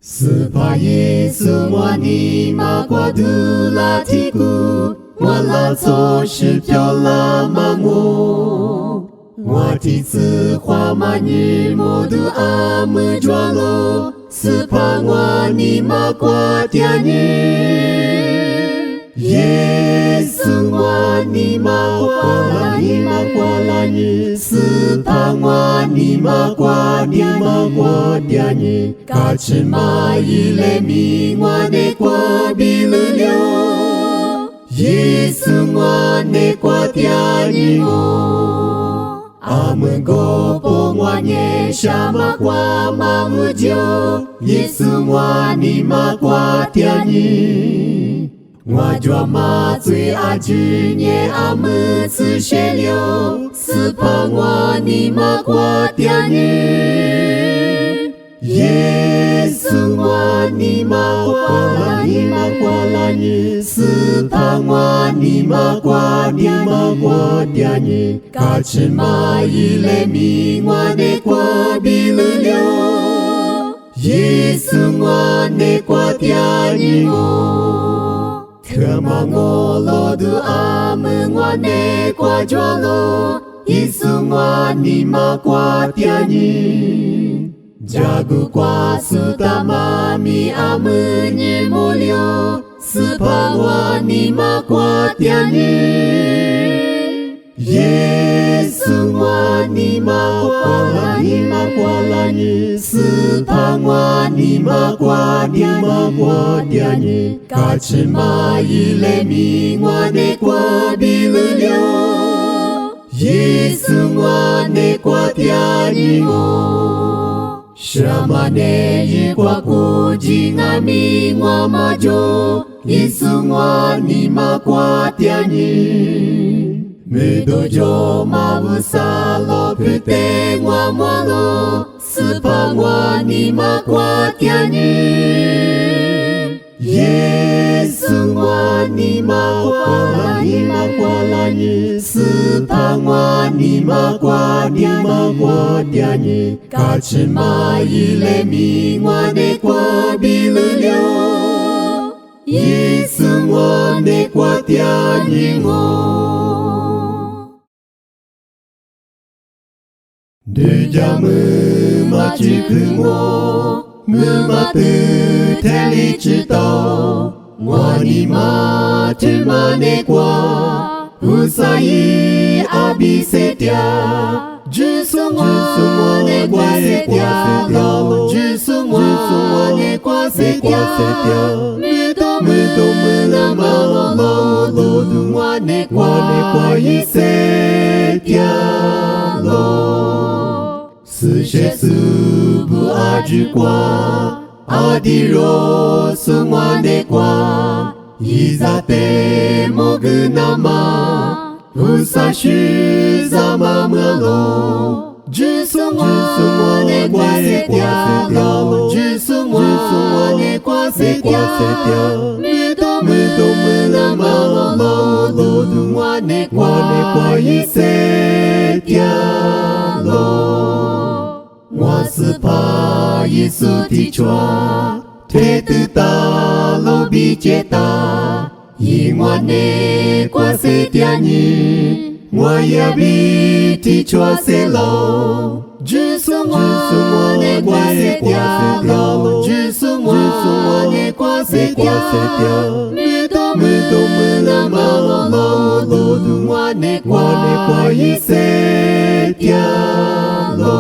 斯帕耶稣我尼玛瓜杜拉提古，我拉做是飘拉玛我，我弟子花玛尼摩杜阿姆抓罗，斯帕我尼玛瓜嗲尼，耶稣我尼玛瓜拉尼玛瓜拉尼，斯帕我尼玛瓜嗲尼。卡芝麻伊勒米我内瓜比勒了，耶稣我内瓜嗲尼我，阿门哥波我内沙玛瓜玛姆就，耶稣我尼玛瓜嗲尼，我抓马最阿居涅阿姆次谢了，斯帕我尼玛瓜嗲尼。耶稣我尼玛瓜拉尼，斯帕我尼玛瓜嗲尼，卡芝麻伊勒米我内瓜比勒了，耶稣我内瓜嗲尼我，特玛我罗杜阿门我内瓜抓罗，耶稣我尼玛瓜嗲尼。Jago kuasa tamami ameni mulio, sepawani makwatiani. Yesu wani makwalani, sepawani makwatiani. Kachima ilemi wane kwa bilulio, Yesu wane kwatiani mo. Shamane yikwa kujingami ngwa majo, Yesu ngwa ni makwatiani. Medojo mabusalo pute ngwa mwalo, Sepa ngwa ni makwatiani. Yesu ngwa ni makwalani, Sepa ngwa ni makwatiani. Kachima ile mi ngwa ne kwa bilulio, Yesu ngwa ne kwa tiani ngo. Deja machikungo, mumatu teli chito, ngwani matima ne kwa, usai abisetia. Jusumwa ne kwa setia, Jusumwa ne kwa setia, Muto mula malo lodu mwa ne kwa isetia lo. Sushe subu aju kwa, adiro sumwa ne kwa, izate mogunama. Usashi zama mwalo, Jusumwa ne kwa setia, Jusumwa ne kwa setia, Muto mula malo lodu mwa ne kwa isetia lo. Mwa sepa Yesu tichwa, te tuta lo bicheta, Yingwa ne kwa setiani, mwa yabi tichwa selo. Jusumwa ne kwa setia, Jusumwa ne kwa setia, Muto mula malo lodu mwa ne kwa isetia lo.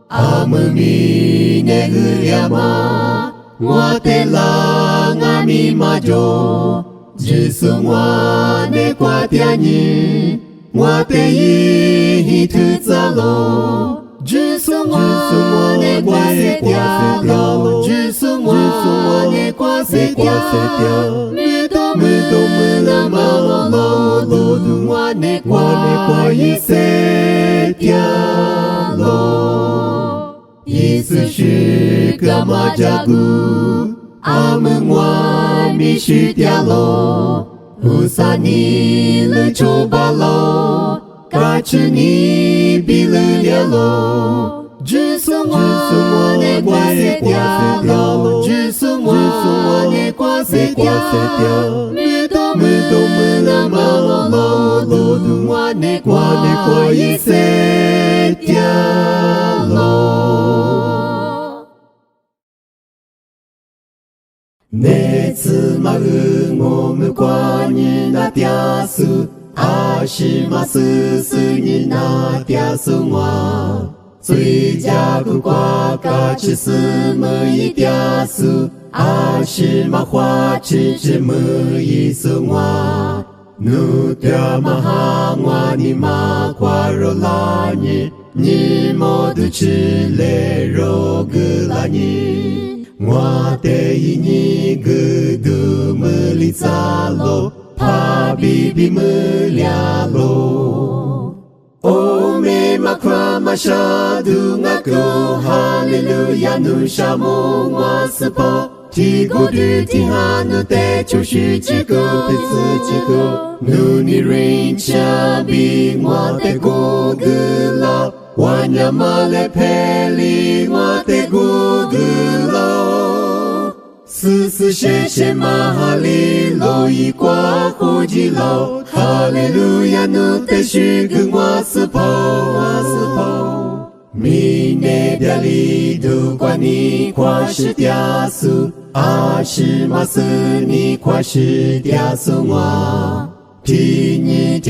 Amami ne guryama, mwa te la ngami majo, Jusumwa ne kwa tiani, mwa te yi tutsalo. Jusumwa ne kwa setia, Jusumwa ne kwa setia, Muto mula malo lodu mwa ne kwa isetia lo. Yesu shika majagu, amengwa mishitialo, usani le chobalo, kachuni bililialo. 只送我的瓜色掉落，只送我的瓜色掉落，每到了马路路我的瓜一色掉落。那次嘛我们瓜你那掉数，阿是嘛是你那掉数我。最佳个瓜嘎吃什么一点数，阿是嘛花吃么一数哇，努掉嘛哈哇你嘛瓜肉拉你莫都吃嘞肉个拉你，我得一你个都么里扎咯，怕比比么俩咯。Oh me makra mashadu ngako hallelujah nu shamu waspo ti godu ti hanu te chushu chiku pitsu chiku nu ni rain chabi ngwa te gugula wanya male peli ngwa te gugula Susu sheshe mahali lo ikwa hoji lo Hallelujah nu te shugu wasupo Mine biali du kwa ni kwa shi dia su A shi ma su ni kwa shi dia su wa Ti ni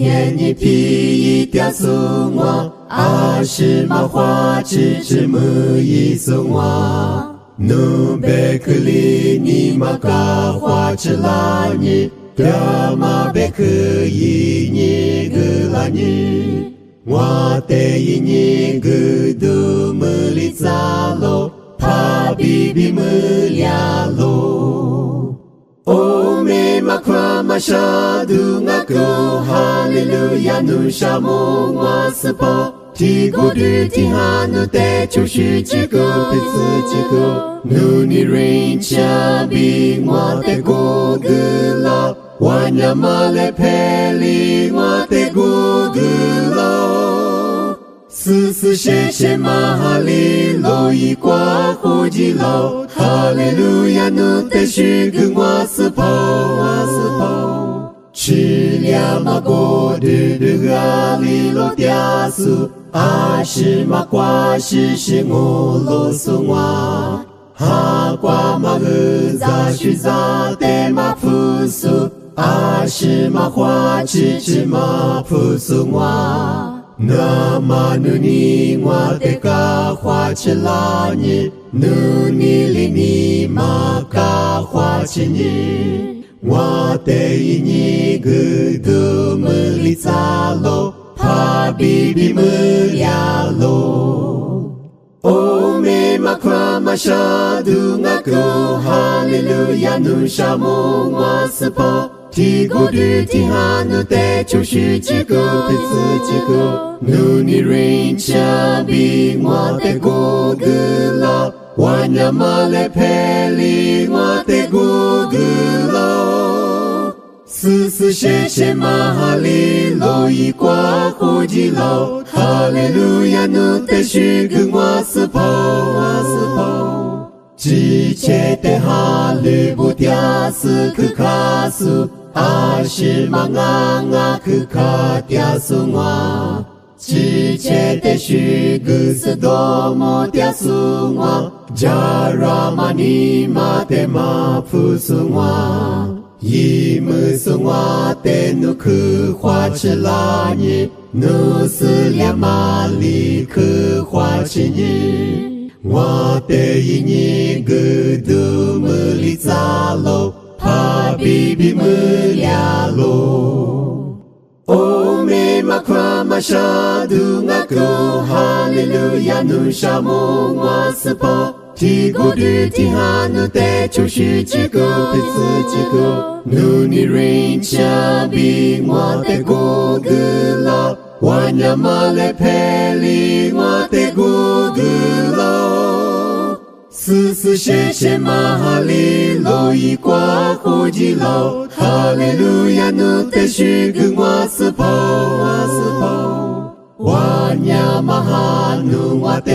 ye ni pi yi dia su wa A shi ma hua chi mu yi su wa Nu bekli ni maka hua chi la ni Tia ma beki yi ni gu la ni Wa te yi ni gu du mu li za lo Pa bi bi mu lia lo O me makra ma sha du nga ko Hallelujah nu sha mu wa su po Ti godu ti hanu te chushu chiku pitsu chiku Nu ni rain chabi ngwa te gugula Wanya male peli ngwa te gugula Susu sheshe mahali lo ikwa hoji lo Hallelujah nu te shugu ngwa supo Chi lia ma go du du ga li lo tia su A shi ma kwa shi ngo lo su wa Ha kwa ma gu za shu za te ma fu su A shi ma hua chi ma fu su wa Na ma nu ni ngwa te ka hua chi la ni Nu ni li ni ma ka hua chi ni Wa te yi ni gu du mu li za lo Pa bi bi mu lia lo O me makra ma sha du nga ko Hallelujah nu sha mu wa su po Ti godu ti hanu te chushu chiku pitsu chiku Nu ni rain chabi ngwa te gugula Wanya male peli ngwa te gugula Susu sheshe mahali lo ikwa hoji lo Hallelujah nu te shugu ngwa supo Chi che te halu bu tia su ku ka su A shi ma nga ku ka tia su ngwa Chi che te shugu su do mo tia su ngwa Jara ma ni ma te ma fu su ngwa Yi mu su ngwa te nu ku hua chi la ni Nu su lia ma li ku hua chi ni Ngwa te yi ni gu du mu li za lo Pa bi bi mu lia lo O me makra ma sha du nga ko Hallelujah nu sha mu ngwa su po Ti godu ti hanu te chushu chiku pitsu chiku Nu ni rain chabi ngwa te gugula Wanya male peli ngwa te gugula Susu sheshe mahali lo ikwa hoji lo Hallelujah nu te shugu ngwa supo 哇呀嘛哈努哇得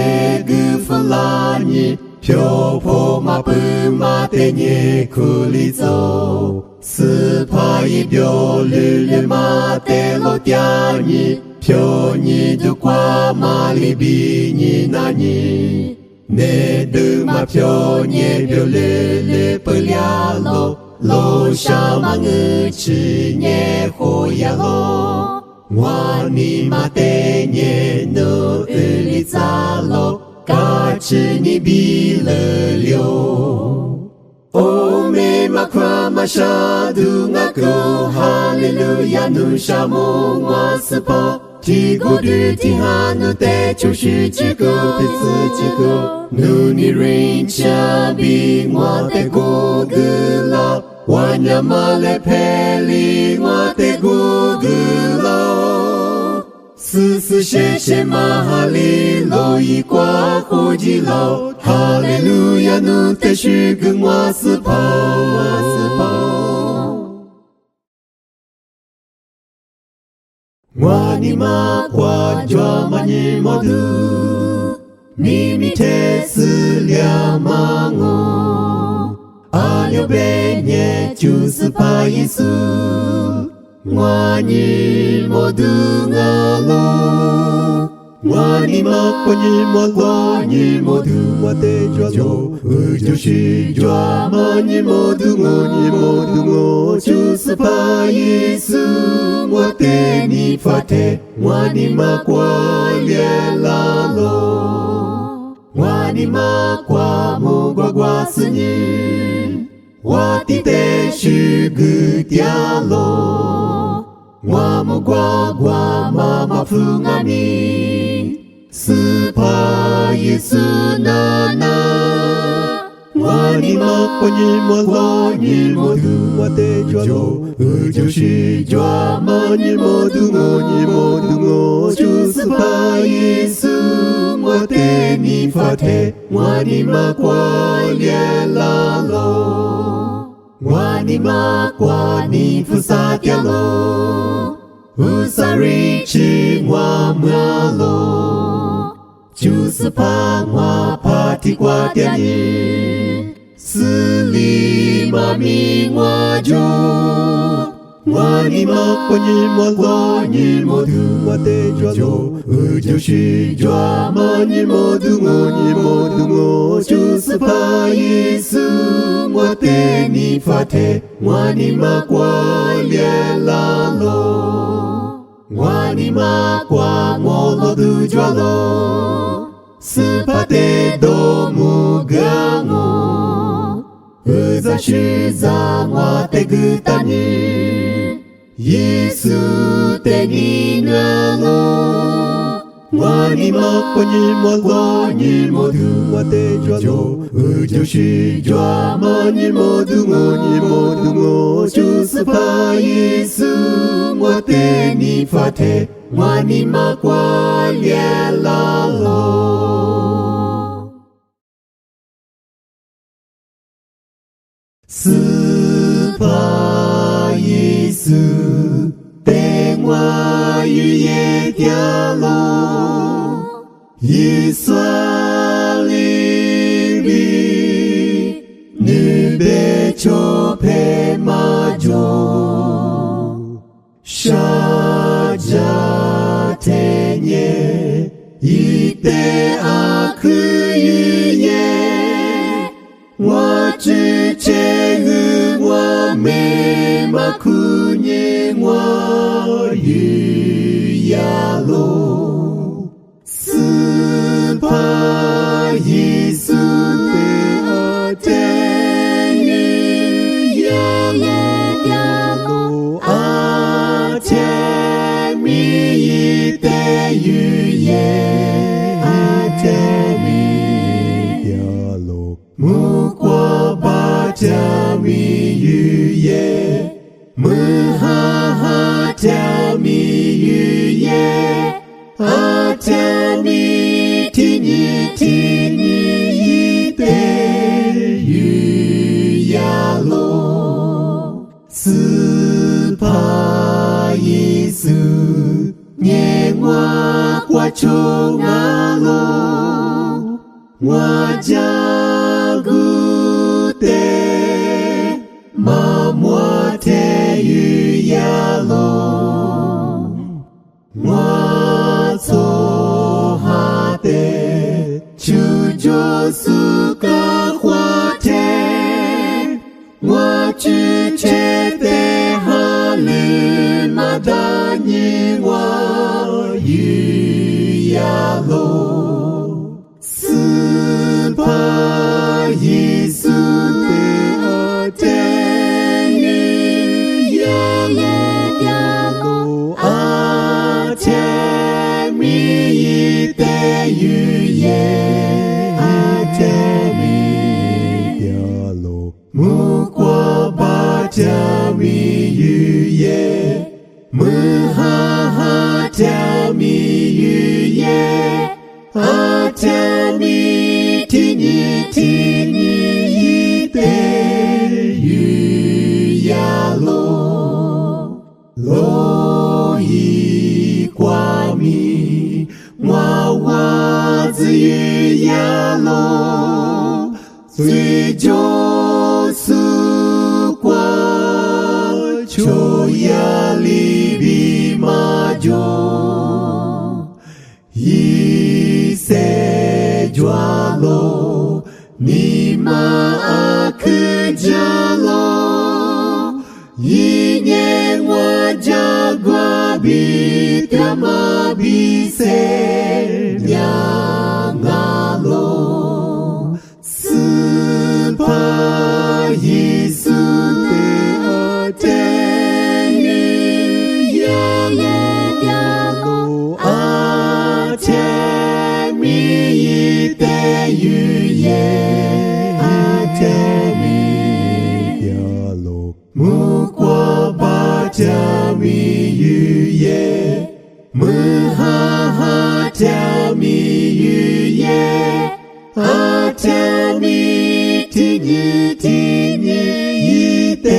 个弗拉尼，飘泊嘛不嘛得你苦里走，斯帕一表绿绿嘛得罗嗲尼，飘你的瓜嘛里比你那尼，你的嘛飘你表绿绿不了喽。楼上嘛我吃年火呀喽，我你嘛得年no里咋喽，嘎吃你比了了。哦me ma kwa ma shadu nga ko hallelujah nu shamu wa spa ti go du ti hanu te chu shi ji go te zi ji go nu ni rin cha bi wa te go gu la wa nya ma le pe li wa te go gu la si si she she ma ha li lo yi kwa ho ji lo hallelujah nu te shi gu wa spa Wani ma kwa jwa ma ni mo du Mimi te si lia ma ngo Alio be nye chu si pa Yesu Wani mo du nga lo Wani ma kwa ni mo lo ni mo du Wa te jwa lo Jo shi jwa ma ni mo du ngo Chu si pa Yesu Wa te ni fa te Wani ma kwa lia la lo Wani ma kwa mo gwa gwa si ni Wa ti te shi gu tia lo Wa mo gwa gwa ma ma fu nga mi Si pa Yesu na na Wani ma kwa ni mo lo ni mo du Wa te jwa lo Jo shi jwa ma ni mo du ngo Chu si pa Yesu Wa te ni fa te Wani ma kwa lia la lo Wani ma kwa ni fu sa tia lo U sa ri chi ngwa mwa lo Chu si pa ngwa pa ti kwa tia ni Si li ma mi ngwa jo Wani ma kwa ni mo lo ni mo du Wa te jwa lo Jo shi jwa ma ni mo du ngo Chu si pa Yesu Wa te ni fa te Wani ma kwa lia la lo Wani ma kwa mo lo du jwa lo Si pa te do mu ga ngo U za shi za ngwa te gu ta ni Yesu te ni na lo Wani ma kwa ni mo lo ni mo du Wa te jwa lo Jo shi jwa ma ni mo du ngo Chu si pa Yesu Wa te ni fa te Wani ma kwa lia la lo Si pa Yesu Te ngwa yu ye tia lo Yesu li bi Nu be cho pe ma jo Sha ja te nye Ite a ku yu ye Wa chi che hu wa me ma ku nye wa yu ya lo Si pa Yesu te a te yu ya lo A te mi yi te yu ye A te mi ya lo Mu kwa ba te mi yu ye Mu ha te mi yu ye A te mi ti ni yi te yu ya lo Si pa Yesu Nye ngwa 我家古代妈妈天雨呀喽，我做下的就就是个花田，我只觉得哈里马达尼我雨呀喽，是怕耶稣的天雨呀喽，啊天米的雨耶，啊天米呀喽，木瓜巴天米雨耶，木哈哈天米雨耶。啊，天米听你的雨呀喽，喽一挂米，娃子雨呀喽，最就是挂秋呀里比马jo。se jualo ni ma akjalo yinye wajagwa bitama bise nyangalo supa yesu te ateni yalo ateni的语言，阿天米呀喽，木瓜巴天米语言，木哈哈天米语言，阿天米听你的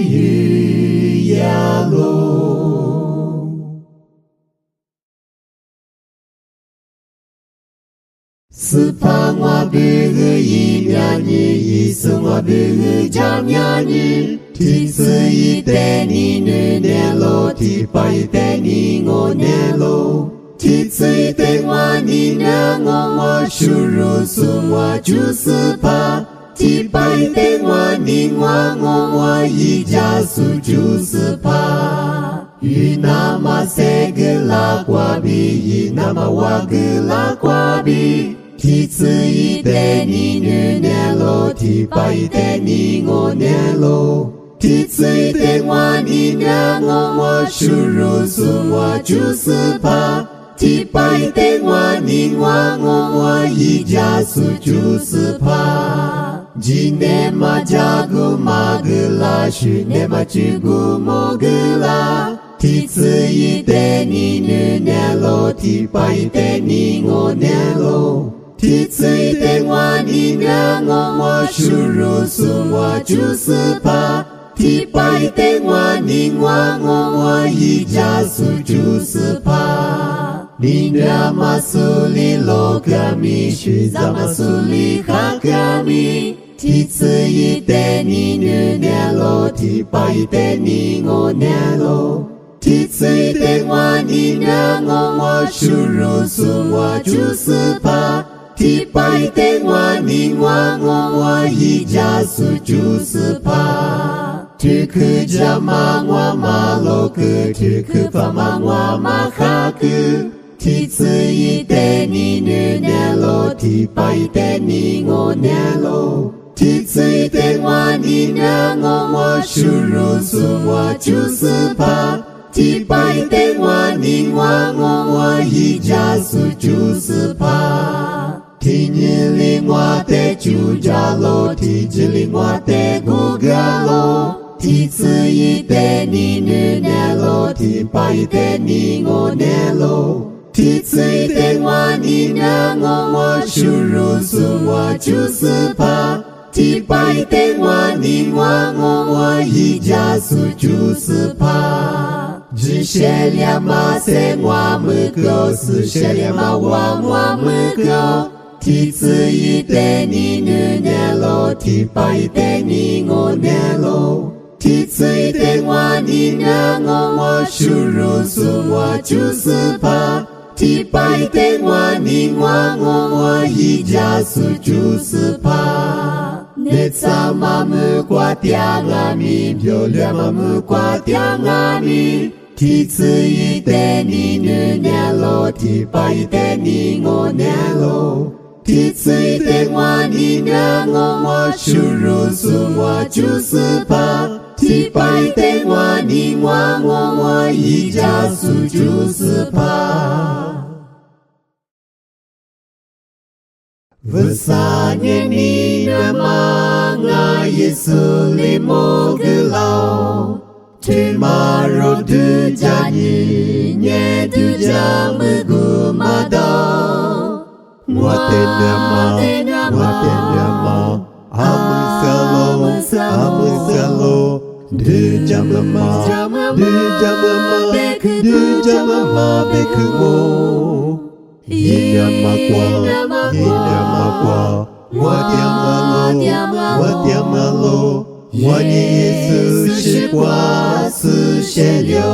语呀喽。是怕我不一呀你，是我不讲呀你，提次一代你女年喽，提八一代你我年喽，提次一代我你年我输入是我就是怕，提八一代我你我一家数就是怕，与那么三个拉瓜比，与那么我个拉瓜比。提次一代你女年喽，提八一代你我年喽，提次一代我你年我输入是我就是怕，提八一代我你我一家数就是怕。今年嘛加古嘛个啦，去年嘛去古么个啦。提次一代你女年喽，提八一代你我年喽。提次一代我你年我输入是我就是怕，提八一代我你我一家数就是怕。你年嘛苏里罗格米，许咱嘛苏里哈格米。提次一代你女年喽，提八一代你我年喽。提次一代我你年我输入是我就是怕。提八一代我你我一家数就是怕，提克加嘛我嘛罗克，提克巴嘛我嘛哈克，提次一代你女年喽，提八一代你我年喽，提次一代我你年我输入是我就是怕，提八一代我你我一家数就是怕。提年龄我的主家喽，提子龄我的骨架喽，提次一代你女年喽，提八一代你我年喽，提次一代我你年我输入是我就是怕，提八一代我你我一家数就是怕。只写两码三我们够，四写两码我们够。提子一代你女年喽，提八一代你我年喽，提子一代我你年我输入数我就是怕，提八一代我你我一家数就是怕，你咋嘛么挂掉阿咪，漂亮嘛么挂掉阿咪。提子一代你女年喽，提八一代你我年喽，提子一代我你年我输入数我就是怕，提八一代我你我一家数就是怕。Vesanya ni nama nga Yesu limo gelau Tomorrow du janyi nye du jamu gumado Mwate nama Amu salo Du jamama beku mo Inama kwa Wadiamalo Wani Yesu shikwa Su shelyo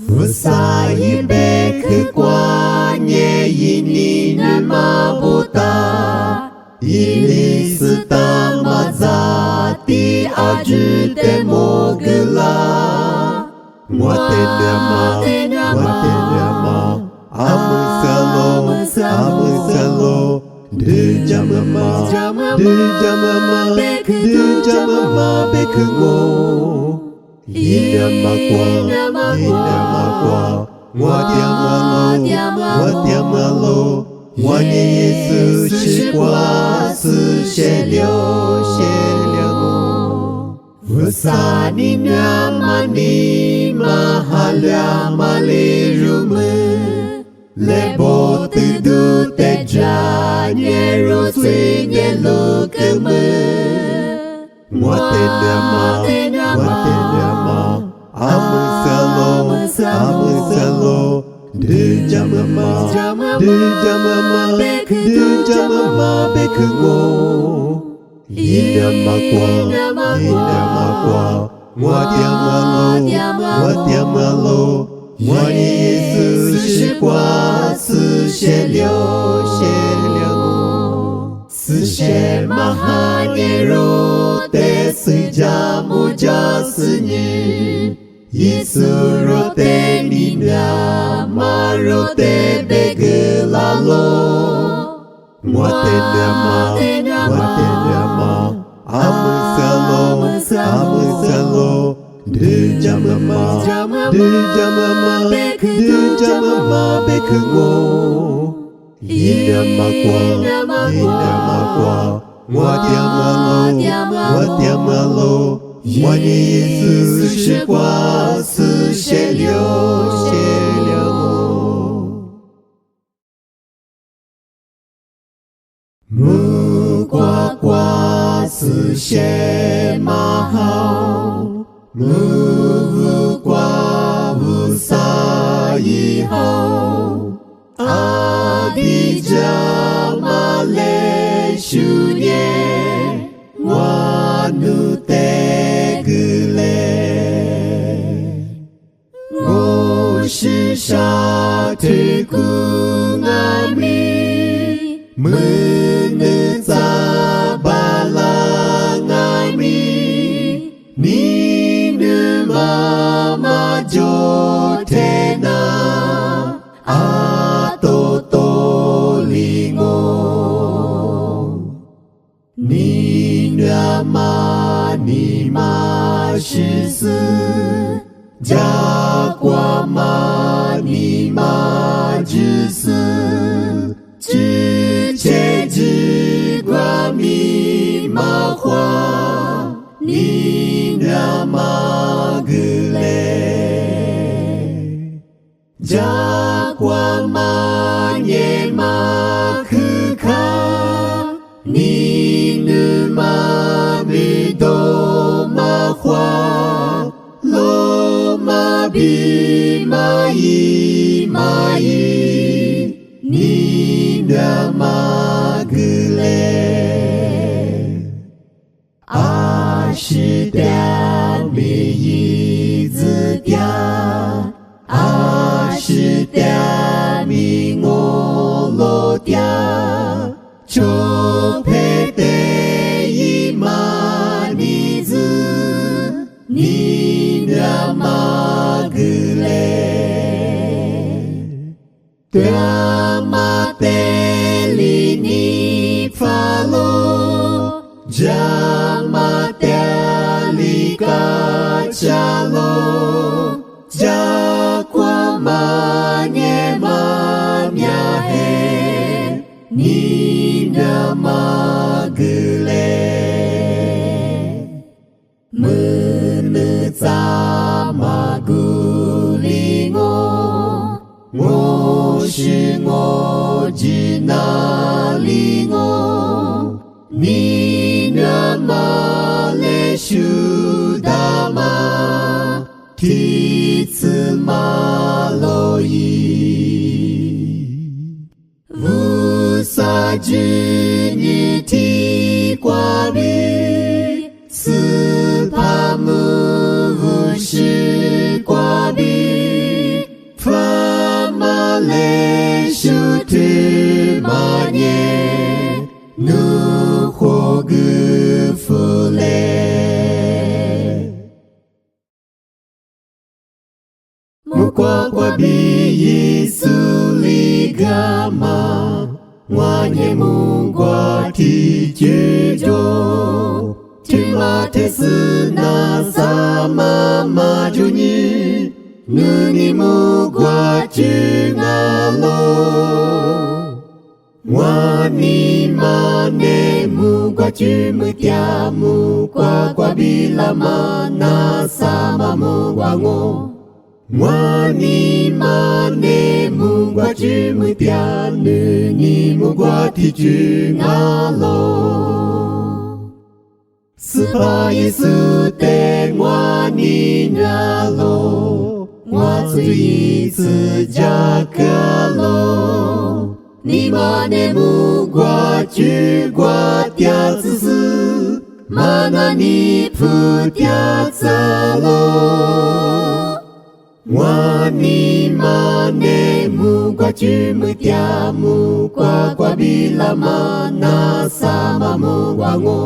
Vusayi beku kwa Nye yini nama bota Ili sita mazati Ajute mogula Mwate nama Amu salo Du jamama beku mo Inama kwa Wadiamalo Wani Yesu shikwa Su shelyo Vusani nyamani mahalya malirumu Lebo tudu teja nyero swinye lukumu Mwate nama Amu salo Du jamama beku mo Inama kwa Wadiamalo Wani Yesu shikwa Su shelyo Su she mahanyero Te su jamu jasunyi Yesu rote ninya Marote begulalo Mwate nama Amu salo Du jamama beku mo Inama kwa Wadiamalo Wani Yesu shikwa Su shelyo Mu kwa Su she mahao Mu kwa Vusayi hao Adija male shunye Wanu tegule Shisha tekungami Menetsa balangami Ninu mama jotena Atotolingo Ninu amani mashisu Jakwa mani majusu Chiche jigwa mi mahwa Nina magule Jakwa manye makuka Ninu mamido mahwa Bi mai Ni cho pe te ima ni zu ni ma gule Dama te li ni falo Jama te li ka chalo Jakwa ma nye ma mya he Ni ma gule Mene za ma guli ngo shi ngo ji na li ngo Ni ma le shu da ma Ti tsu ma lo yi Vu sa ju ni ti kwa bi Si pa mu vu shi kwa bi Fa ma le shu tu ma nye Nu ho gu fu le Mu kwa kwa bi yi su li ga ma Wa nye mu kwa ti ju jo Tu ma te su na sa ma ju ni Nu ni mu kwa ju nga lo Wa ni ma ne mu kwa ju mu tia mu kwa bi la ma na sa ma mu kwa ngo Wa ni ma ne mu kwa ju mu tia nu ni mu kwa ti ju nga lo Sipa Yesu te ngwa ni nga lo Ngwa tsu yi tsu ja ka lo Ni ma ne mu kwa ju kwa tia tsu su Ma na ni pu tia tsa lo Wa ni ma ne mu kwa ju mu tia mu kwa bi la ma na sa ma mu kwa ngo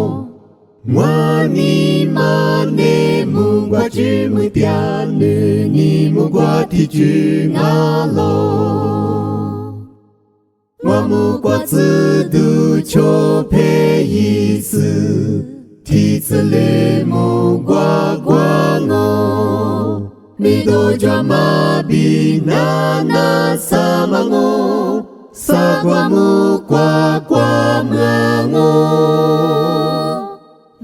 Wa ni ma ne mu kwa ju mu tia nu ni mu kwa ti ju nga lo Wa mu kwa tsu du cho pe yi su Ti tsu le mu kwa ngo Mi do jwa ma bi na sa ma ngo Sa kwa mu kwa ma ngo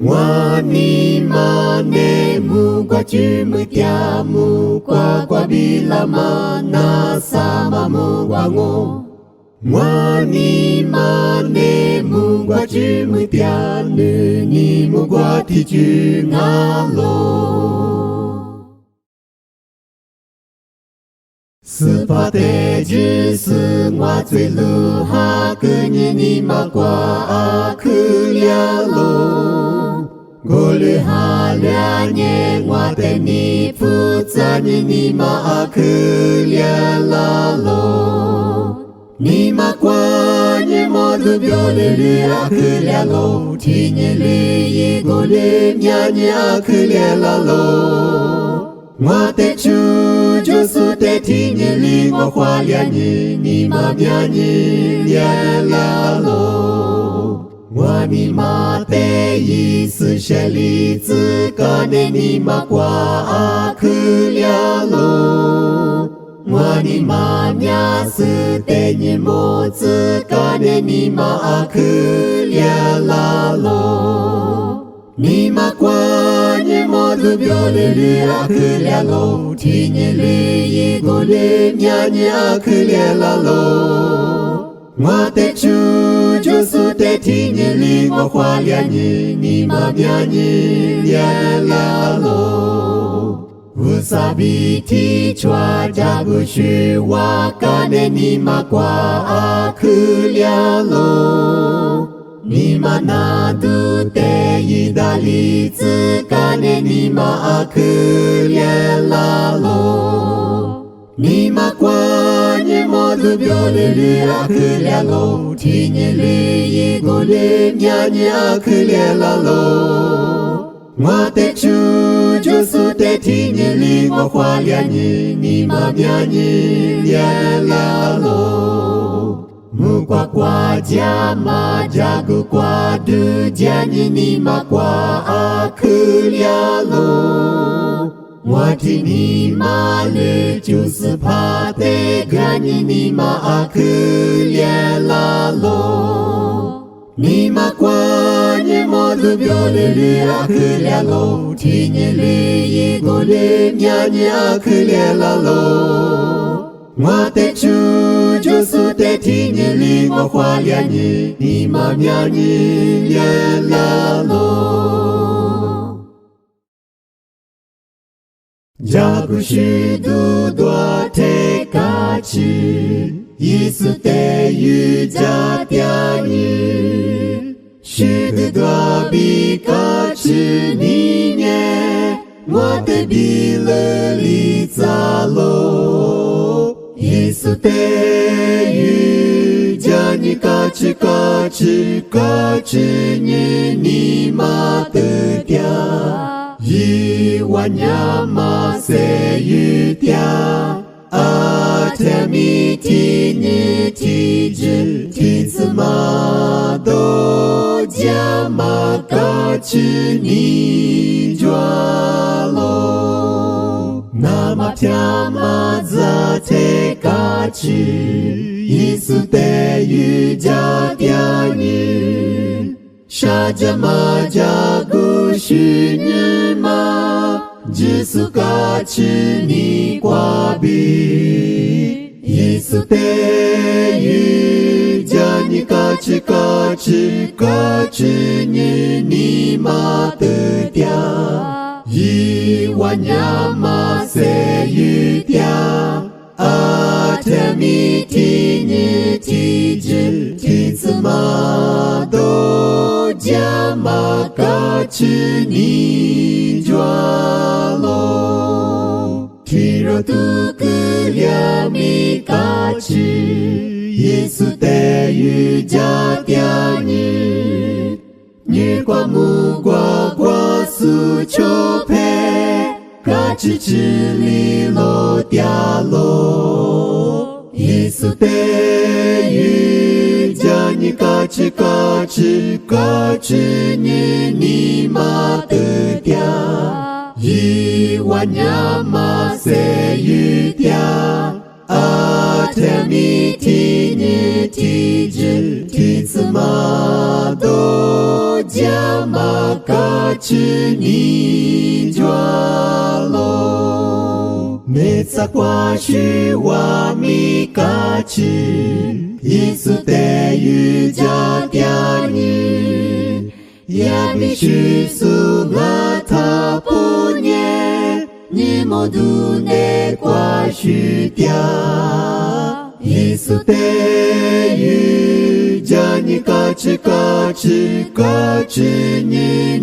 Wa ni ma ne mu kwa ju mu tia mu kwa bi la ma na sa ma mu kwa ngo Wa ni ma ne mu kwa ju mu tia nu ni mu kwa ti ju nga lo Sipa te ju su ngwa tsui lu ha ku ni ni ma kwa a ku lia lo Go lu ha lia nye ngwa te ni pu tsa ni ma a ku lia la lo Ni ma kwa nye mo du bio lu a ku lia lo Ti nye lu yi go lu nya nye a ku lia la lo Ngwa te chu ju su te ti nye li ngwa kwa lia nye Ni ma mya nye lia la lo Ngwa ni ma te yi su she li tsu ka ne ni ma kwa a ku lia lo Ngwa ni ma mya su te nye mo tsu ka ne ni ma a ku lia la lo Ni ma kwa nye mo du bio lu a ku lia lo Ti nye lu yi go lu nya nye a ku lia la lo Ngwa te chu ju su te ti nye li ngwa kwa lia nye Ni ma mya nye lia la lo Usabi ti chwa ja gu shu wa ka ne ni ma kwa a ku lia lo Ni ma na du te yi da li tsu ka ne ni ma a ku lia la lo 你马瓜你毛都表里里阿克列喽，天你里一个里伢你阿克列啦喽。我的主就是在天你里我花两年，你马伢你列啦喽。木瓜瓜加马加古瓜杜加你马瓜阿克列喽。我听你妈的就是怕得干你妈阿克列啦喽，你妈管你妈都表里里阿克列喽，听你里一个里伢你阿克列啦喽，我的主就是在听你里我花两年，你妈伢你列啦喽。Jago shudu dua te kachi, Yesu te yu jatiani. Shudu dua bi kachi ni nye, Wa te bi le li zalo. Yesu te yu jani kachi kachi kachi ni ma te tia. Yi wanyama se yu tia a te mi ti ni ti ji ti tsuma do jama ka chi ni jwa lo nama tiama za te ka chi Yesu te yu ja tia ni Shajama jagu shunyuma Jesu kachi ni kwabi Yesu te yu jani kachi kachi kachi ni ma te tia Yi wanyama se yu tia A te mi ti ni ti ji ti tsuma do jama kachi ni jwa lo Tiro tu kulia mi kachi Yesu te yu ja tia ni Ni kwa mu kwa su cho pe Kachi chi li lo tia lo Yesu te yu jani kachi kachi kachi ni ma te tia Yi wanyama se yu tia A te mi ti ni ti ji ti tsuma do jama kachi ni jwa lo Metsa kwa shi wa mi kachi Yesu te yu ja tia ni Ya mi shi su ga ta pu nye Ni mo du ne kwa shi tia Yesu te yu jani kachi kachi kachi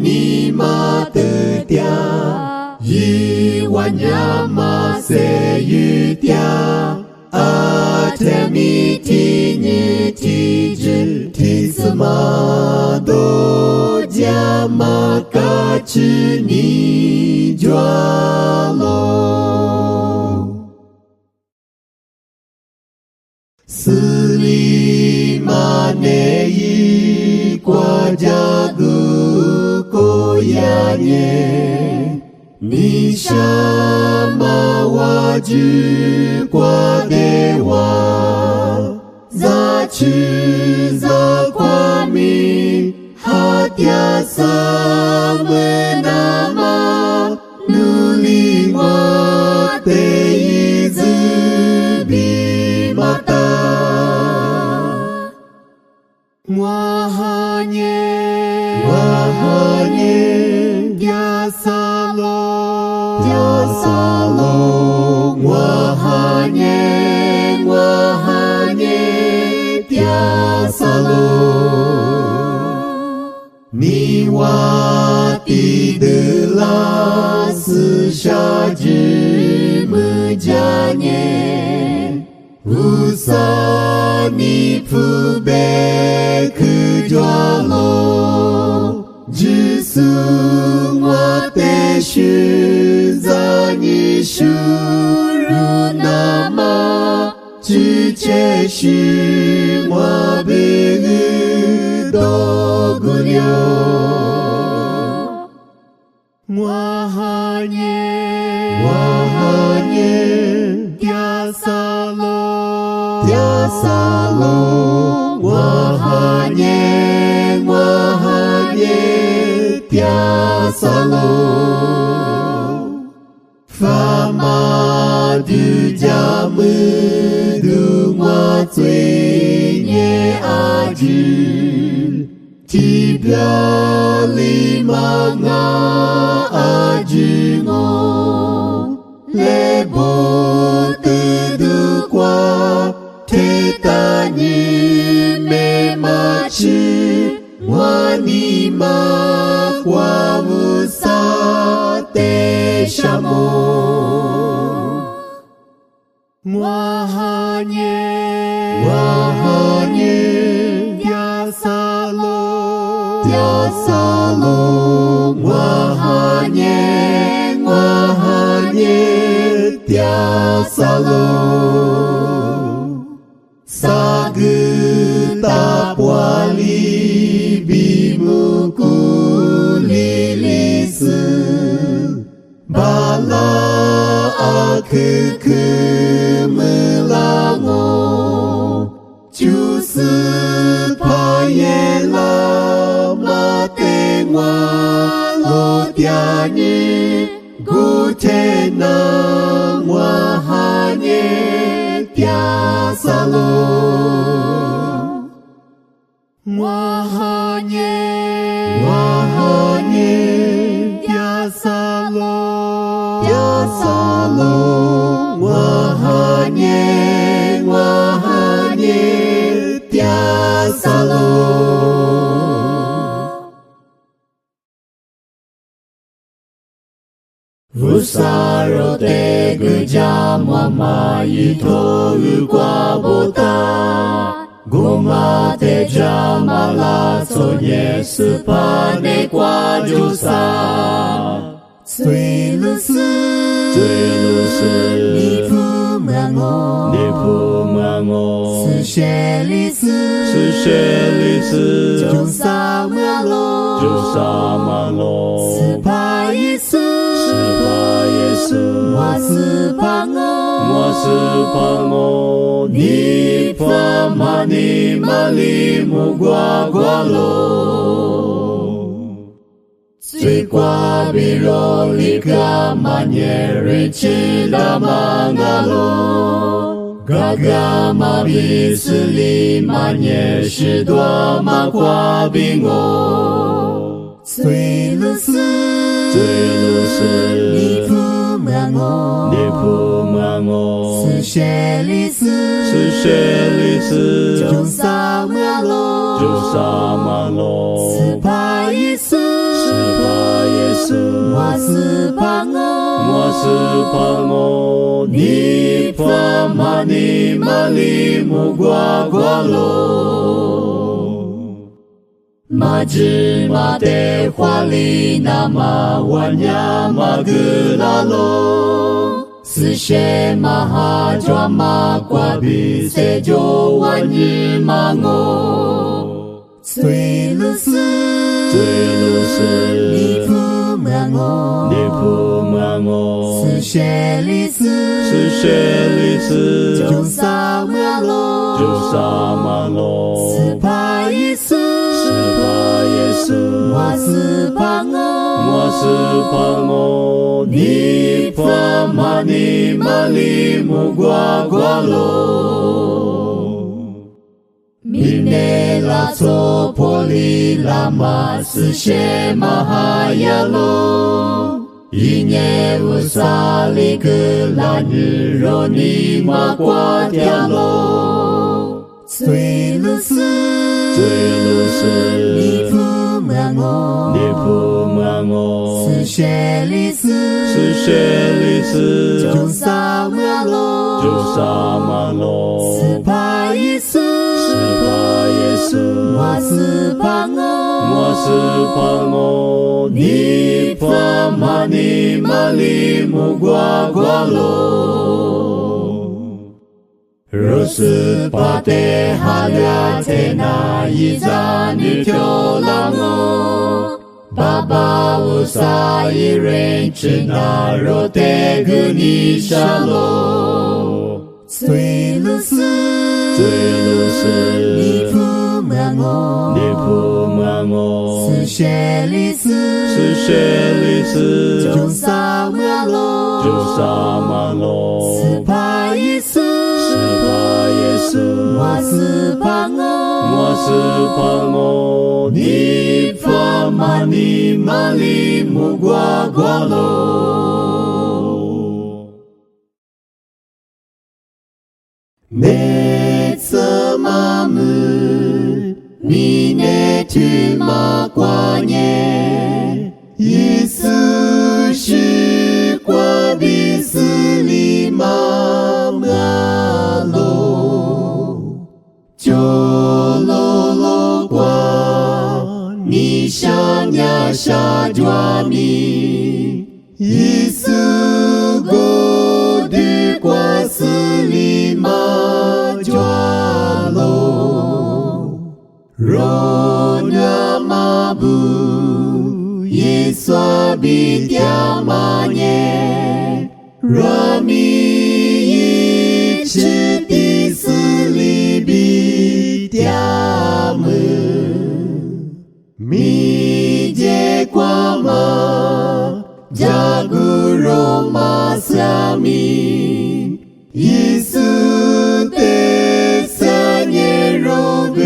ni ma te tia Yi wanyama se yu tia A te mi ti ni ti ji ti tsuma do jama kachi ni jwa lo Sli ma ne yi kwa jagu ko ya nye Ni shama waju kwa dewa Za chu za kwa mi Hatya sa me nama Nuli wa te izu bi mata Wahanye Gyasalo Wahanye Gyasalo Ni wati de la si sha ji mu 자네 우선이 푸베 그절로 지승와 대슈자니 슈루나마 지체시와 베그도구려 와하니 띠아살로 와하니 띠아살로 파마두 자무두와 죄의 아질 티별리망아 아징어 레보뜨두과 태따님의 마치 와니마 과무사 때샤모 와하니 띠아살로 와하니 띠아살로 사그다 보알리 비무쿠리리스 발라 아크크물랑오 주스 파엘라 마땡와 로디아니 구테나 와하니 띠아살로 와하니 띠아살로 와하니 띠아살로 우사로 대그자마마 이토우과보다 고마대자말라소 예스파네 과조사 스위루스 니푸망오 스셰리스 조사망로 스파이스 와스팡오 니파마니 말리무과과로 스과비로리카 마니에리치다망가로 가가마비슬리마니에시도마과빙오 스위루스 니푸망오 스셰리스 조사망로 스파이스 와스팡오 니파마니 말리무과과로 마지막 대화리나마 와냐마그라로 스셰마하좌마과 비세조와니망오 스위루스 니푸망오 스셰리스 조사망로 스파이스 와스팡오 니파마니 말리무과과로 미네라소 폴리라마 스셰마하야로 이녜우살리글라니로니마과디알로 스위루스 니푸망오 血里死，是血里死，就撒马罗，就撒马罗，斯帕耶稣，斯帕耶稣，我斯帕我，尼帕玛尼玛里木瓜瓜罗，若斯帕德哈拉特那伊扎尼条拉我。爸爸，我撒一人吃那肉的个尼沙罗，最露丝，你铺满我，是血里死，就撒马罗，斯帕耶稣，我斯帕我，尼帕玛尼玛里木瓜瓜罗，梅瑟玛姆，米内提玛瓜涅，耶稣是瓜比斯里玛马罗，就罗罗瓜，你想呀下抓米，耶稣过的瓜斯里玛抓罗，罗那玛布，耶稣比条玛涅，罗米一起的斯里比条姆，米杰瓜玛，加古罗玛萨米，耶稣的三年罗格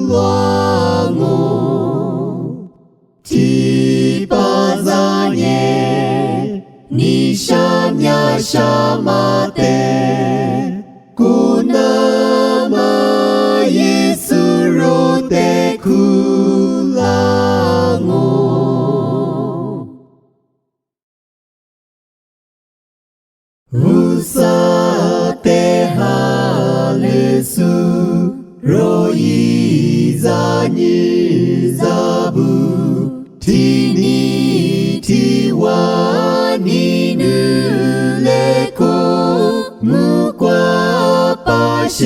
罗我，提巴扎耶，你想呀什么的，古那玛耶稣罗的苦拉我，乌萨德哈勒苏罗伊扎尼扎布提尼提瓦尼努勒库木瓜巴夏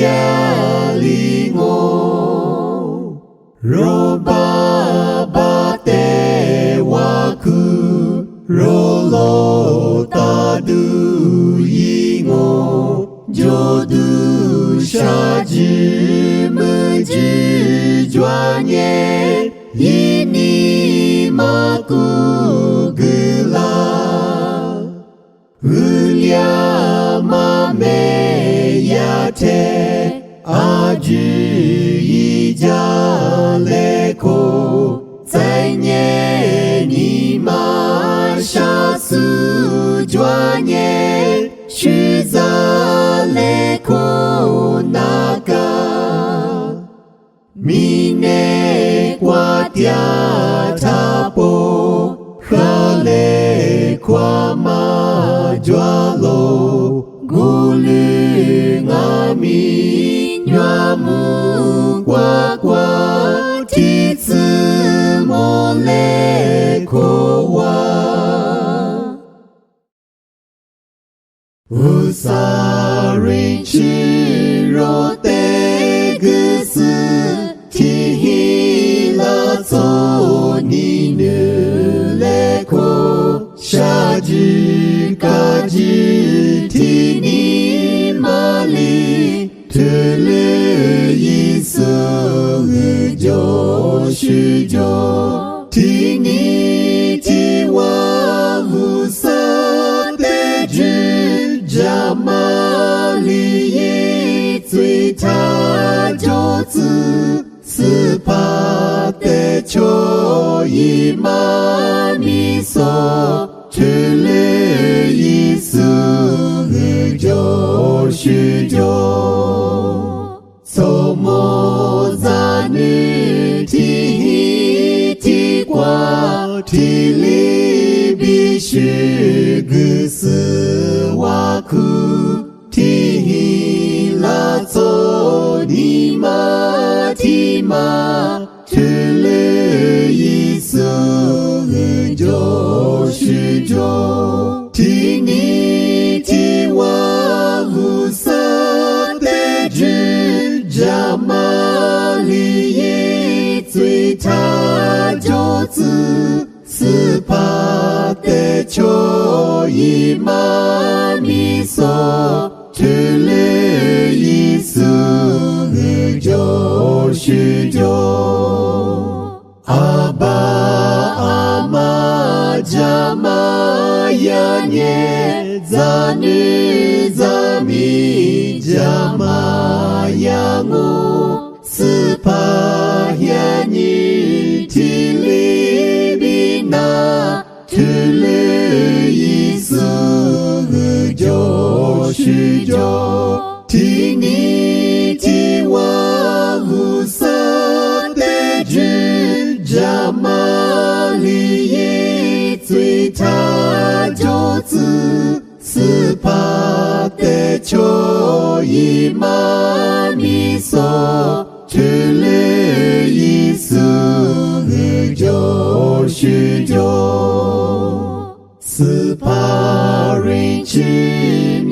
里我，罗巴巴德瓦库罗罗达杜伊我，就杜沙吉木吉抓涅伊尼玛古格拉，乌俩玛梅亚特阿吉伊加勒库，在涅尼玛沙苏抓涅须扎勒库那嘎，米内瓜嗲塔波哈勒夸玛抓罗，古律阿米nha木瓜瓜提子莫勒库瓦，乌萨瑞奇罗德格斯提拉佐尼努勒库沙吉嘎吉提尼玛里特勒伊苏就许就提尼提瓦乌萨德吉加玛里耶最他就子斯帕德丘伊玛米索特勒伊苏就许就索莫扎尼提瓜提里是个死瓦库提拉走你玛提玛提了一丝就是就提你提瓦乌萨的只加玛里耶最他就是斯帕的秋伊玛米索提了一丝就是就阿爸阿妈加玛呀涅扎女扎米加玛呀我斯帕呀尼提里比那提了一丝就是就提你提瓦乌萨的只加玛里耶最他就是斯帕的秋伊玛米索提了一丝就是就斯帕瑞奇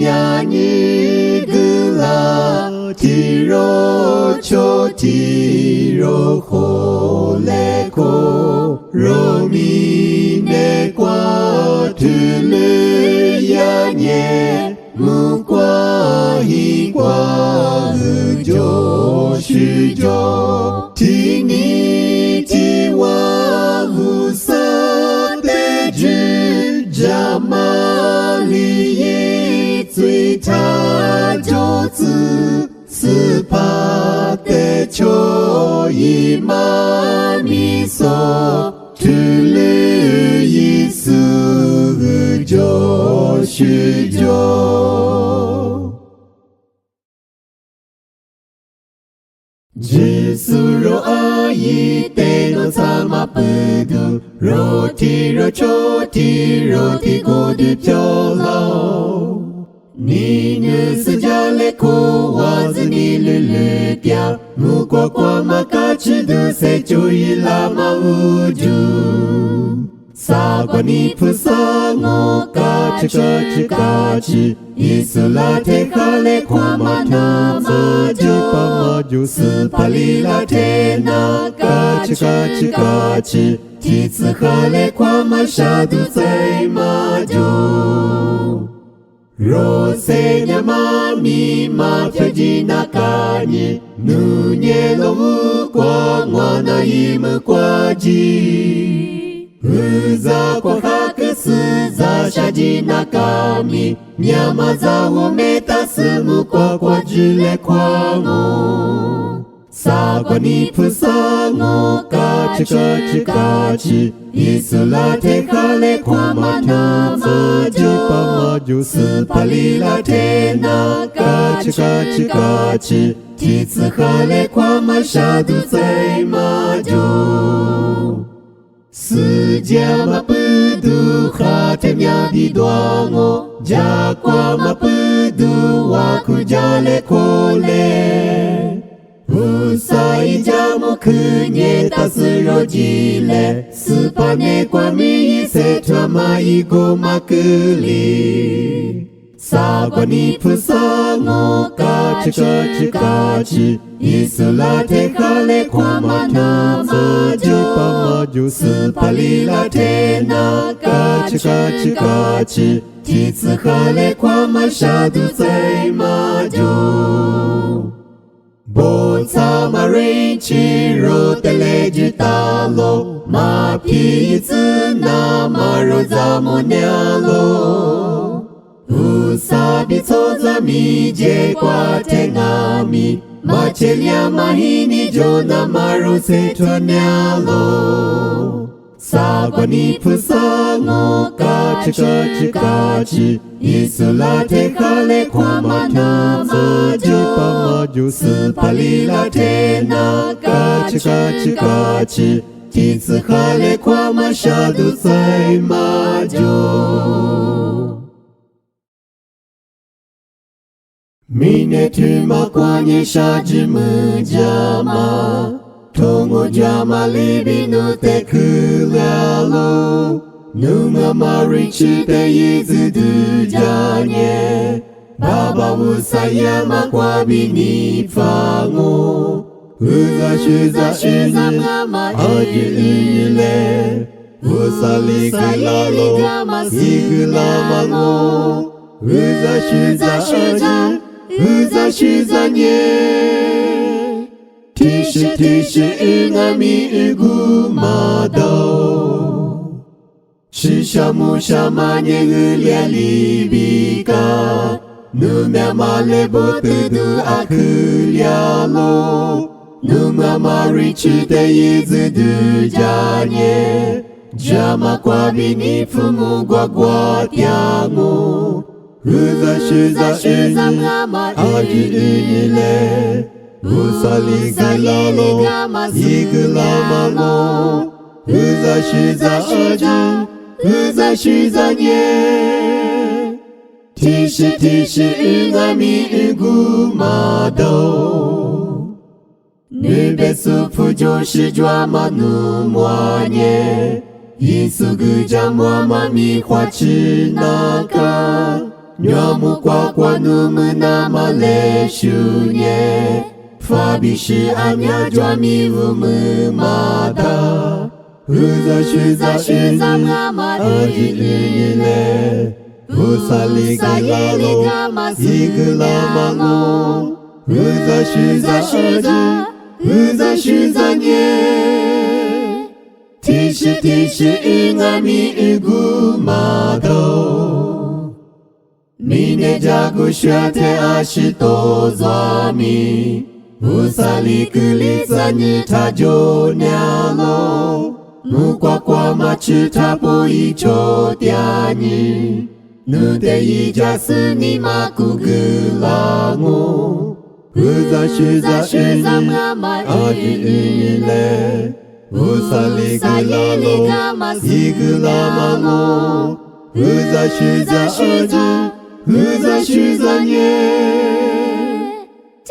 呀尼格拉提罗秋提罗火雷口罗米内瓜提了呀涅木瓜一瓜就是就提你提瓦乌萨的只加玛里耶最他就是斯帕的秋伊玛米索提了一丝就是就Jisuro ayi te no sama pudu roti roti godu piolo Ninu sujale ko wazni lulu pia Mukwa kwa makachidu se chui lama uju Sagwa ni pusango kachi Isula te kale kwa manama jo Sipalila te na kachi Titsu kale kwa mashadu sai majo Rose nyamami mafyaji nakani Nunye lovu kwa mwana imu kwa ji Uza kwa hakusu za shaji nakami Nyama za umeta sumu kwa jule kwa ngo Sagwa ni pusango kachi Isula te kale kwa manama jo Sipalila te na kachi Titsu kale kwa mashadu sai majo Sujia mapudu khatemya bidwango Jakwa mapudu wakujale kole Usai jamu kunye tasuro jile Supane kwa miyi setwama igo makuli Sagwa ni pusango kachi Isula te kale kwa manama jo Sipalila te na kachi Titsu kale kwa mashadu sai majo Botsa marenchi rotele jitalo Mapi itsu na maroza monyalo Usabi toza mije kwa tengami Machelia mahini jona marose tuanyalo Sagwa ni pusango kachi Isula te kale kwa manama jo Sipalila te na kachi ที่สุขและความมาชาดุใส่มาโจมีเนทุมากว่าเนชาจิมือจามาทงอจามาลีบินุเตคือลาโลนูมามาริชิเตยิซุดูจาเนบาบาวุสายามากว่าบินิฟังโอUza Aji ile Usali kilalo Ikilamago Uza Aji Uza nye Tishi ingami igumado Shishamu shamanye gulia libika Numya male botudu akulialo Numa marichite yizudu janye Jama kwa binifu mugwagwa tiangu Uza aji ile Usali kilalo Ikilamago Uza nye Tishi ingami igumado Nubesu fujoshi jwa manu mwanye Isugu jamwa mami kwa chinaka Nyamu kwa numu na male shunye Fabishi anya jwa mi umu mada Uza aji ile Usali kilalo Ikilamago Uza nye Tishi ingami igumado Mine jagu shate ashito zwami Usali kulitsa nitajo nyalo Mukwa machu tapo icho tianyi Nute ijasu ni makugulango Uza aji ile Usali kilalo Ikilamago Uza nye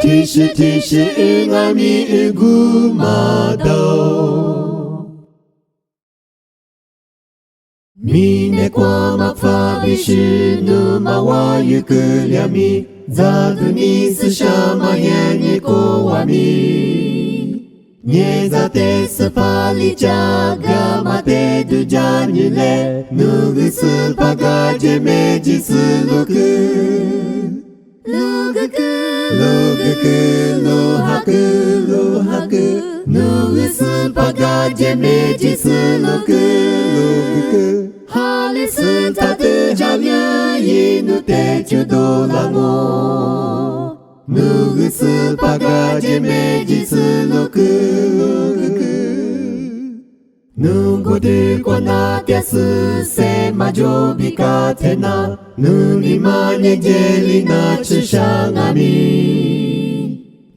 Tishi ingami igumado Mine kwa mafabishi numa wa yukulyami Zadu ni sushama yenye kowami Nyezate supali jaga mate dujanyule Nugu supaga jemeji suluku Luhaku Nugu supaga jemeji suluku Hali suntate jalya inu te chudolango Nugu supaga jemeji suluku Nugu de kwa natya se majobi katena Nuni manye jeli na chushangami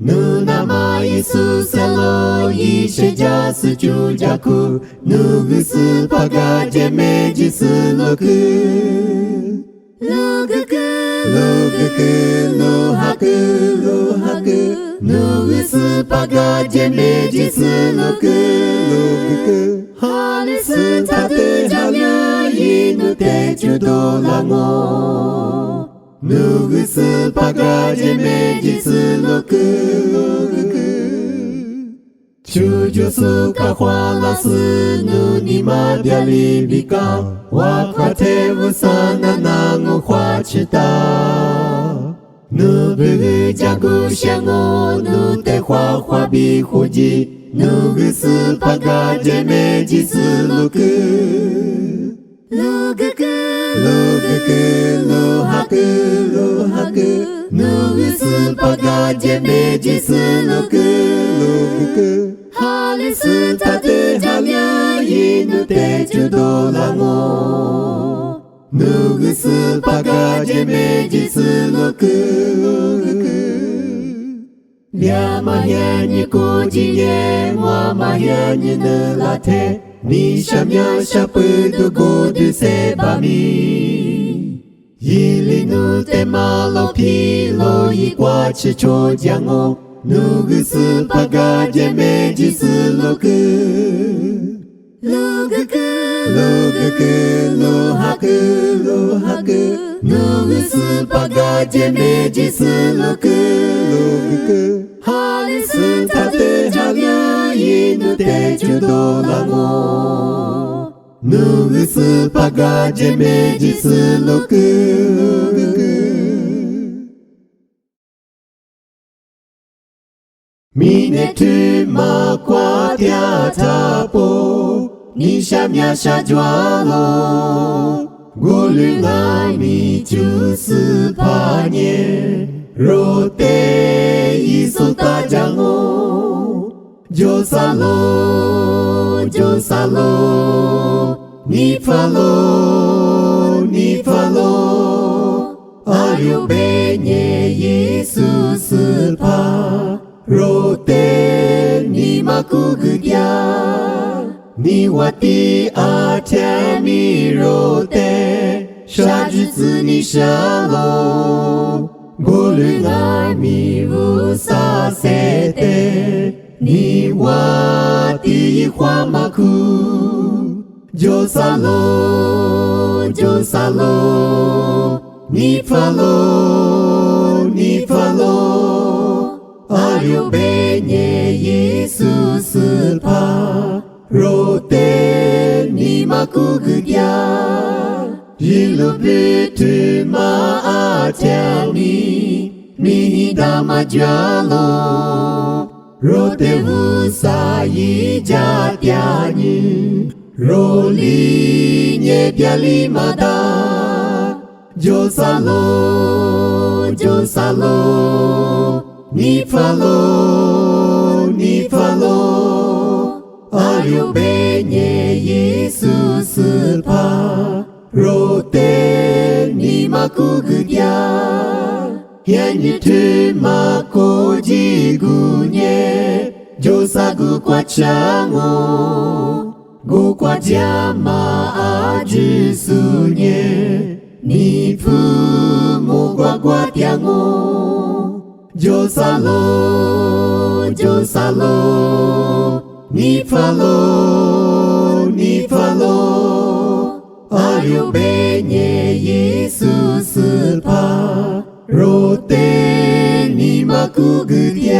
Nunama Yesu selo yishe jasu chujaku Nugu supaga jemeji suluku Luhaku Nugu supaga jemeji suluku Hali suntate jalya inu te chudolango Nugu supaga jemeji suluku Chujo suka hwala sunu ni madya libika Wakate usana nangu hwachita Nubu jagu shango nute hwa bihuji Nugu supaga jemeji suluku Luhaku Nugu supaga jemeji suluku Hali suntate jalya inu te chudolango Nugu supaga jemeji suluku 俩马呀你过几年，我马呀你能拉铁，你想呀想不都过的塞巴米。伊里努得马老皮罗伊瓜吃ço江哦，努个是巴嘎杰梅吉斯罗克。路哈克，努个是巴嘎杰梅吉斯罗克。哈里斯塔的哈里伊努得就多拉我，努个是巴嘎杰梅吉斯罗克。米内图马瓜嗲塔波，你下面下抓罗，我绿来米就是怕年，若得一手大将哦，就萨罗，你发罗，阿有贝涅耶稣是怕。Rote ni makugudia ni wati atemi rote shajutsu ni shalo golunga mi usasete ni wati hwamaku josalo ni falo阿有贝涅耶稣是怕，若得你马古古嗲，一路不tu马阿条米达马加罗，若得无萨伊加嗲尼，若里涅表里马达，就萨罗。你发罗，阿有贝涅耶稣是怕，若得你马古古嗲，呀你图马古吉古涅，就萨古瓜强哦，古瓜加马阿吉苏涅，你父母瓜瓜嗲哦。就萨罗，你发罗，阿有贝涅耶稣是怕，若得你马古古嗲。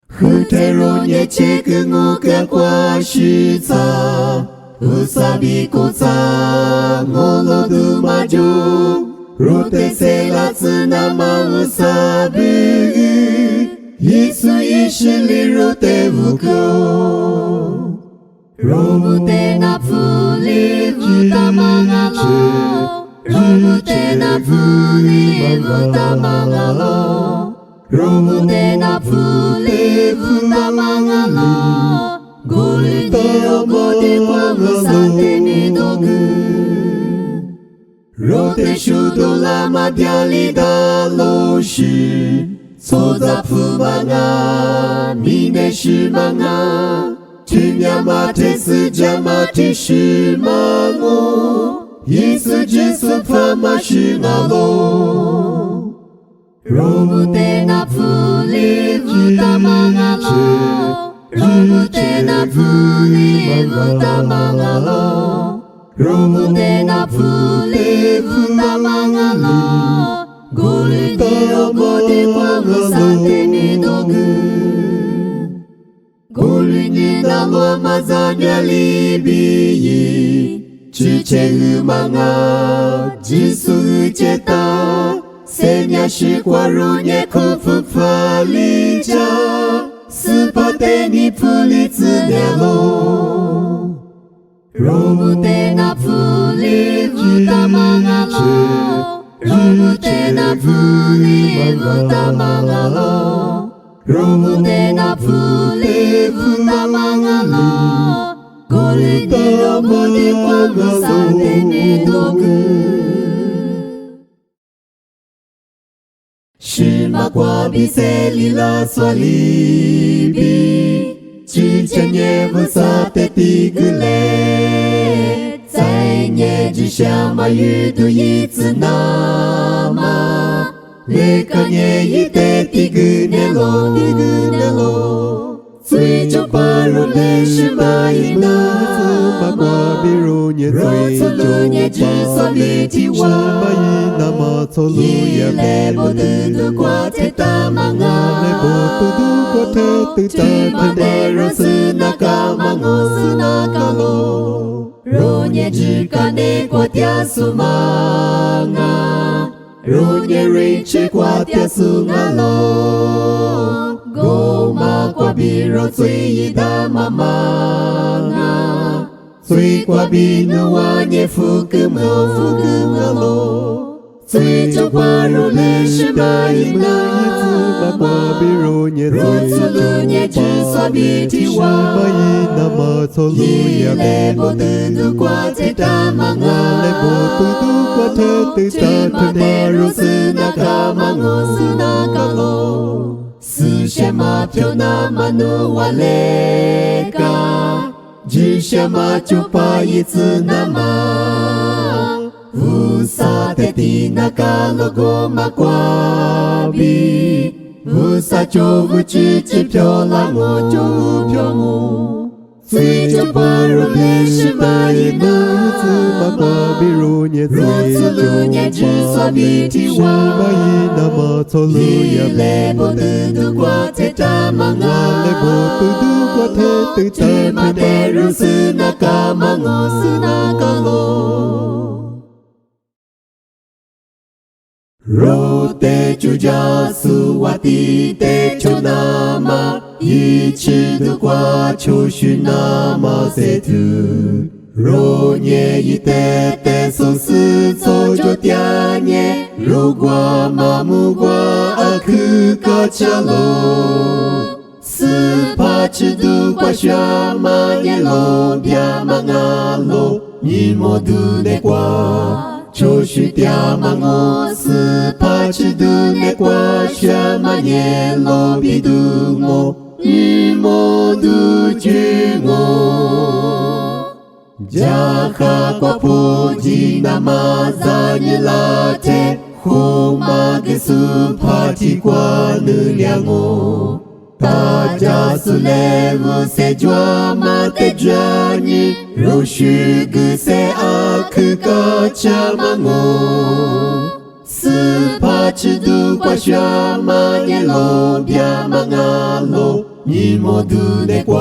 和泰罗涅切个我个瓜须杂。Usabi kosa ngolo du maju rote sela tsunama usabi Yesu ishili rote vuko Romute na fuli vutamangalo Romute na fuli vutamangalo Romute na fuli vutamangalo Golite ogote kwa sate ni dogu Rote shudo lama diali da loshi Soza fumanga mine shimanga Chinyamate sujamate shimango Yesu Jesu fama shingalo Romute na fuli vutamangalo Romute na fuli vutamangalo Romute na fuli vutamangalo Golite ogote kwa musate ni dogu Golini na loma zanya libiyi Chiche umanga jisu ucheta Senya shikwaru nye kufufalija Spate ni fuli tsunelo Romute na fuli vutamangalo Romute na fuli vutamangalo Romute na fuli vutamangalo Golite ogote kwa musate ni dogu 比赛里拉索里比，之前也不撒的地个嘞，在年之下嘛遇到一次那么，那个年一代地个年喽，最终把路来是嘛一那。若错路年之所必提我，一来不得度过这大忙啊，这么的若是那个忙我是那个喽，若年之干的过掉数忙啊，若年瑞吃过掉数啊喽，go嘛过比若最一大忙啊。最过比努瓦涅福格莫罗，最终qua路来是巴伊那，若错路涅之所必提我，一来不得度过这大忙啊，这么的如是那个忙我是那个喽，是什么票那么努瓦来个。只想嘛就把一次那么，无啥的地那个 logo 嘛挂比，无啥就不直接漂亮我就漂我，最终把路来是巴伊那，若错路年之所必提我，一来不得度过这大忙啊。这么的如是那个忙我是那个喽，若得就加速我的得就那么一直度过就是那么些土，若年一得得送死走就掉年，如果麻木过去个家喽。斯帕吃度过什么年喽，别忙啊喽，你莫度那过，就是掉忙我。斯帕吃度那过什么年喽，别度我，你莫度去我。加哈过普吉那玛扎尼拉特，呼玛个斯帕提过能量我。大家是来我塞抓马的抓你，若许个塞阿克个cha嘛我，是怕吃度过什么年喽，别忙啊喽，你莫度那过，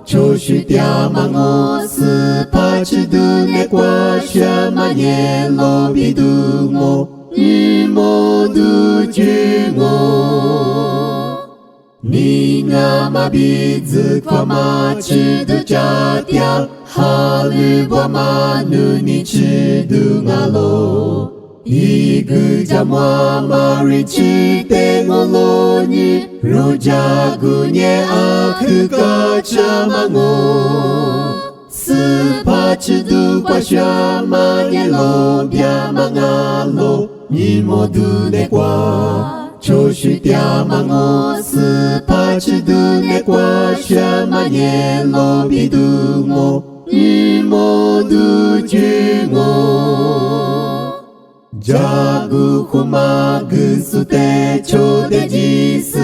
就是掉嘛我，是怕吃度那过什么年喽，别度我，你莫度去我。你那么鼻子夸嘛吃的炸掉，哈律波嘛努你吃的啊喽，一个家妈妈瑞吃的我喽你，若家姑娘啊去个cha嘛我，是怕吃的过什么年喽，别忙啊喽，你莫度那过。就是掉嘛我，是怕吃的那过什么年喽，别度我，你莫度去我。加古呼嘛个苏得求的意思，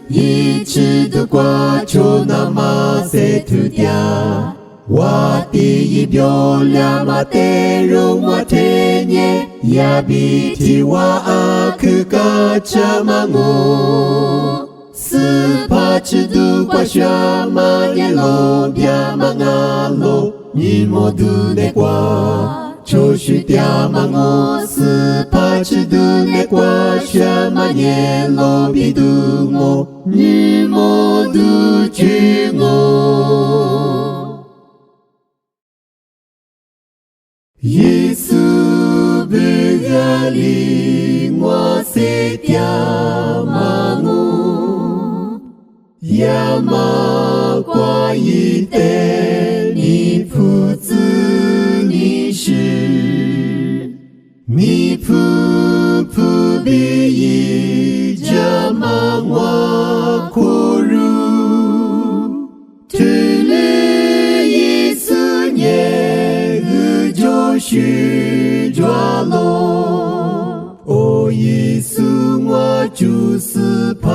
一直都挂求那么些土掉。我第一表两马得容我天年，也比起我阿克个cha嘛我，是怕吃度过什么年喽，别忙啊喽，你莫度那过，就是掉嘛我，是怕吃度那过什么年喽，别度我，你莫度去我。耶稣不要离我塞掉嘛我，亚麻瓜一代你父子你是，你父父比一家嘛我苦如，只了一思念就是抓落，哦，耶稣我就是怕，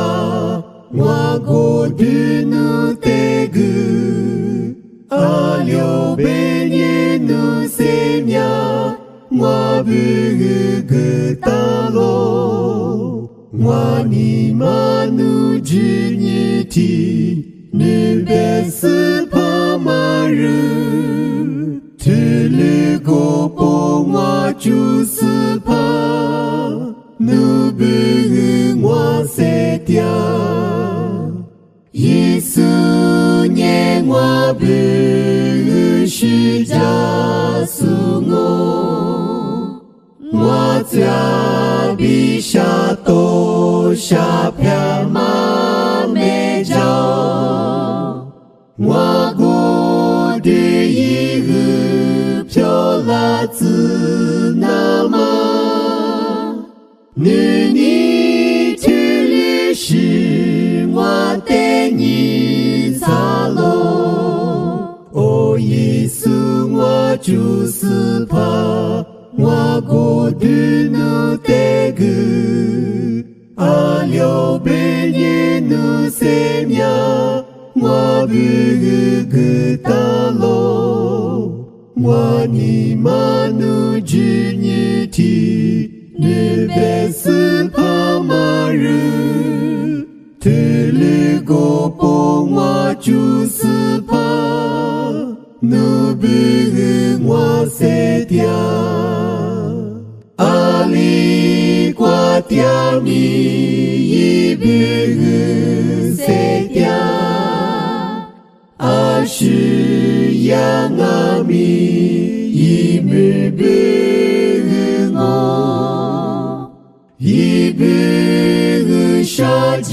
我过的努得个，阿留被你努塞呀，我不个大罗，我尼玛努只你提，你别是怕马人，只了个不我就是怕，努不我塞掉。耶稣念我不是加速我，我家比下多下片马没着，我过的一个漂亮子那么，你去历史我带你擦落，哦，耶稣我就是怕，我过的努得个，阿留被你努塞呀，我不个大罗，我尼玛努只你提，你别是怕马人，特了个不我就是怕，努不我塞掉。阿里瓜掉米一不塞掉，阿是养阿米一不我，一不杀子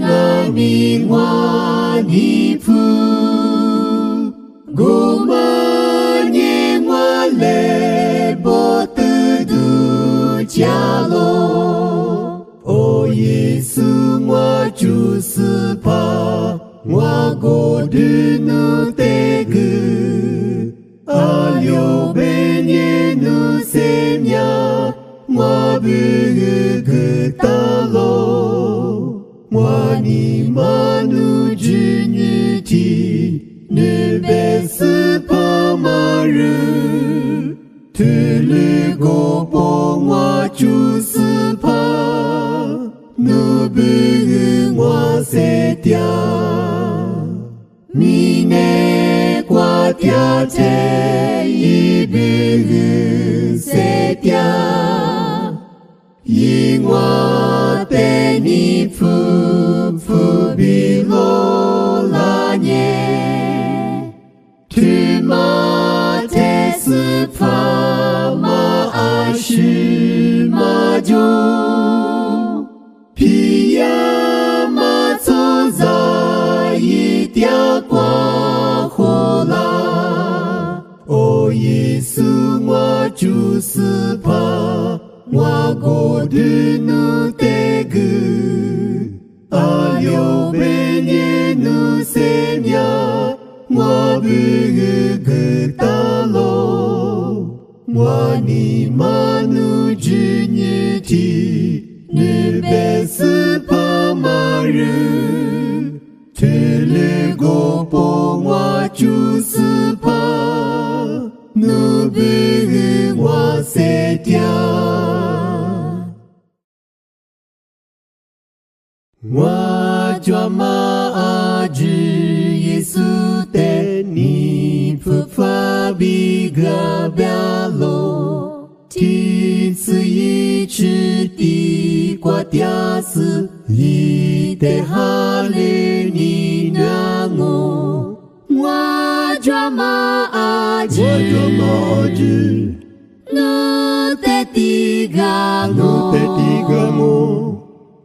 阿米我尼普，古马年我来波特杜加罗，哦，耶稣我就是怕，我过的努得个，阿留被你努塞呀，我不个大罗，我尼玛努只你提，你别是怕马人，特了个不我就是怕，努不我塞掉，米内瓜掉在一不塞掉，因我带你夫比罗拉耶，去马太斯帕马阿是马就，皮亚马走在一条瓜火啦，哦，耶稣我就是怕，我过的努得个，阿留被你努塞呀，我不个大罗，我尼玛努只你提，你别是怕马人，特了个不我就是怕，努不我塞掉。我抓马阿只耶稣的你不发比个表露，第次一次的瓜掉死，一的哈利你让我抓马阿只，努的地嘎我。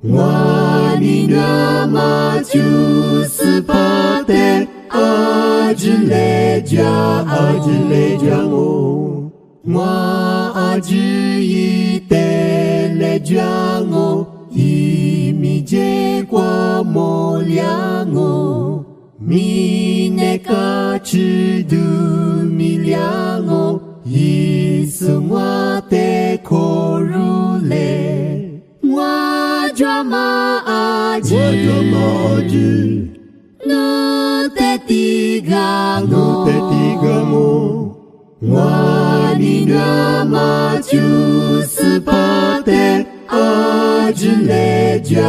我尼那玛就是怕的阿只来家我阿只一的来家我一米结米内卡吃度米两哦，耶稣我的可如嘞，我抓马阿吉，努得地嘎我，我尼那马就是巴的阿吉雷加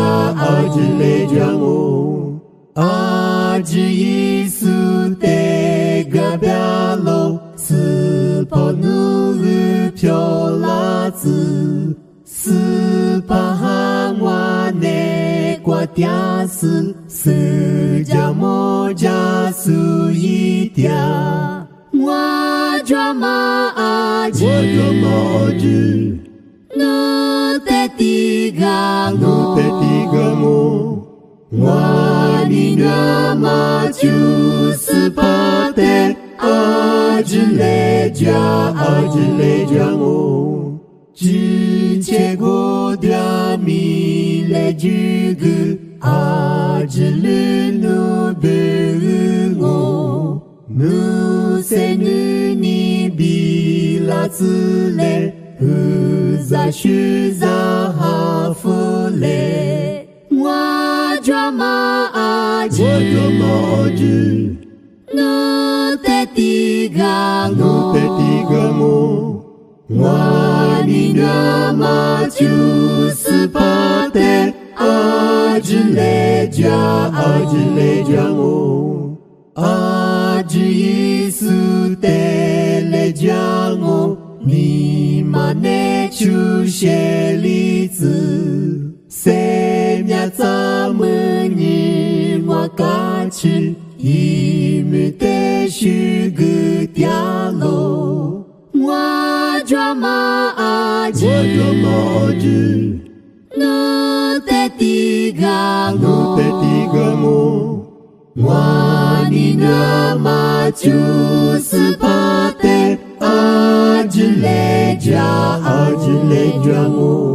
我，阿吉耶稣的嘎巴罗，斯帕努飘拉子，斯帕哈瓦内瓜嗲斯，斯加莫加苏伊嗲，我抓马阿吉，努得地嘎我，我尼那马就是巴的阿吉雷加我，只切过的米来举个阿吉勒努贝我，努塞努尼比拉兹勒，za shu za ha fu le, 我抓马阿吉，努得地嘎我，我尼那马就是巴的阿吉雷加我，阿吉耶稣的雷加我，你玛内出些例子。塞μια咱们你我嘎去，一米的许个掉落，我抓马阿吉，努得地嘎我，我尼那马就是巴的阿吉雷加我。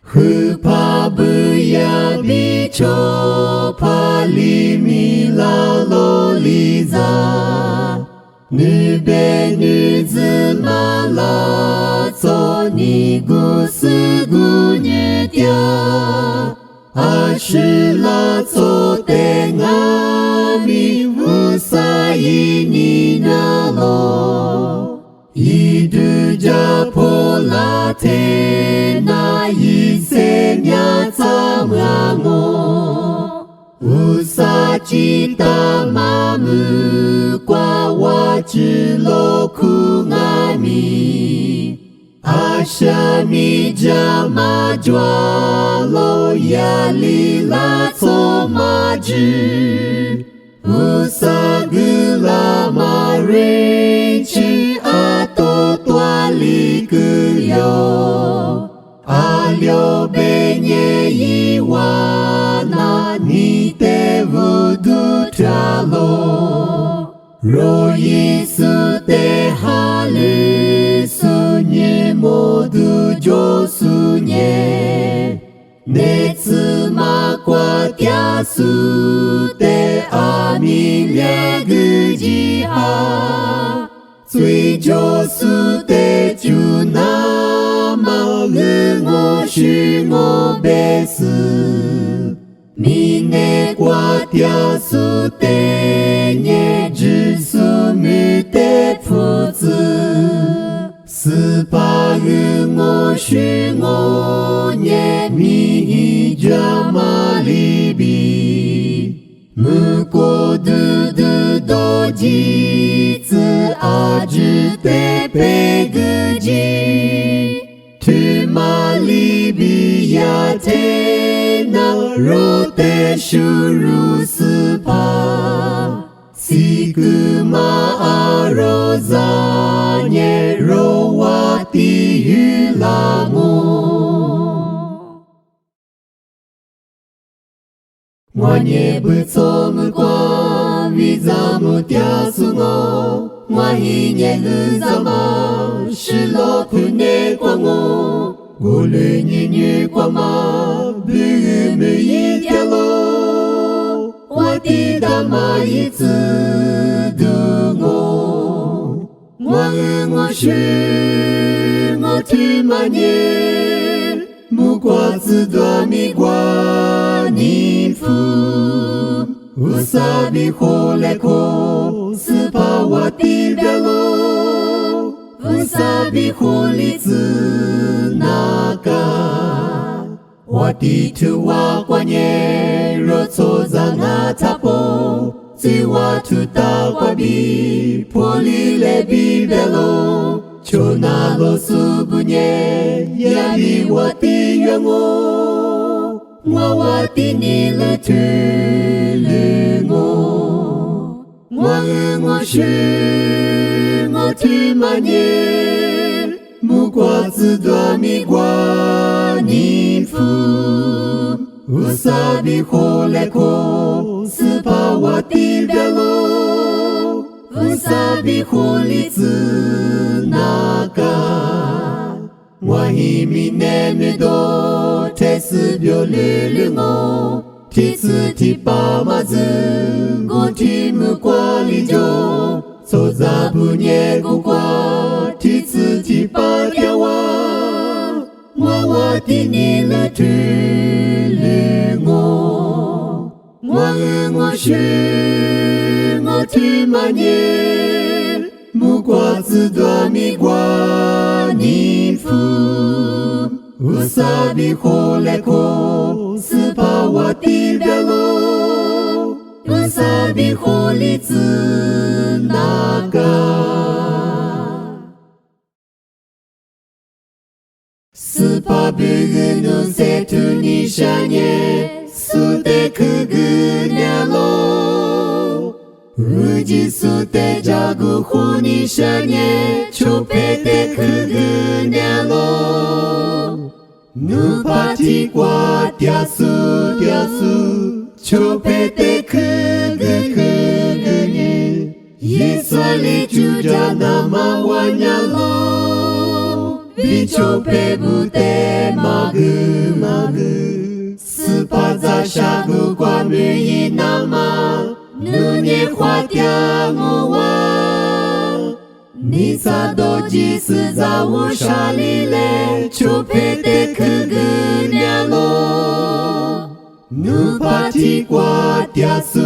和帕布亚比丘帕里米拉罗里扎，女贝女子马拉佐尼古斯古女嗲，阿什拉佐德阿米乌萨伊尼那罗。伊杜加波拉特那伊塞亚扎马我，乌萨吉达马姆瓜瓦吉罗库阿米，阿夏米加马抓罗亚里拉佐马吉，乌萨格拉马瑞奇阿多多里格哟，阿留贝涅伊瓦那尼德乌杜查罗，若耶稣的哈里苏尼摩杜就苏涅，内兹马瓜嗲苏的阿米列格吉哈。最救赎的主那么日我是我贝斯，米内瓜雕塑的也只是米的父子，十八日我是我也米加马里比。むこどどどじつあじてぺぐじてまりびやてなろてしゅるすぱsiくまあろざねろわてゆらも我也不做么瓜，为咱们嗲死我，我一年日咱们是老婆内瓜我，我来年年瓜嘛，不没一条路。地的蚂蚁子的我是我去满年木瓜子的米瓜尼夫乌萨比火来口斯帕瓦蒂别罗乌萨比火里子那个我地图瓦关耶若错在那塔坡只瓦图达瓜比破里来比别罗求那罗苏布耶呀比我地愿我瓦地尼了图了我是我去满年木瓜子的米瓜尼夫乌萨比火来口斯帕瓦蒂别罗乌萨比火里子那个我一米内米多特斯表里我提次提巴马子我提木瓜里就走在不捏古瓜提次提巴条哇我的你了图了我是我去满年木瓜子的米瓜尼夫乌萨比火来口斯帕瓦蒂别罗乌萨比火里子那个斯帕比努塞图尼沙耶苏德克格涅罗乌吉苏德加古胡尼沙耶丘佩德克格涅罗努帕提瓜嗲苏丘佩德克格耶耶索里朱加那玛瓦亚罗比丘佩布德玛格斯帕扎沙古瓜米伊那玛努涅花嗲我哇尼萨多吉斯扎乌沙里勒丘佩德克格涅罗努帕提瓜嗲苏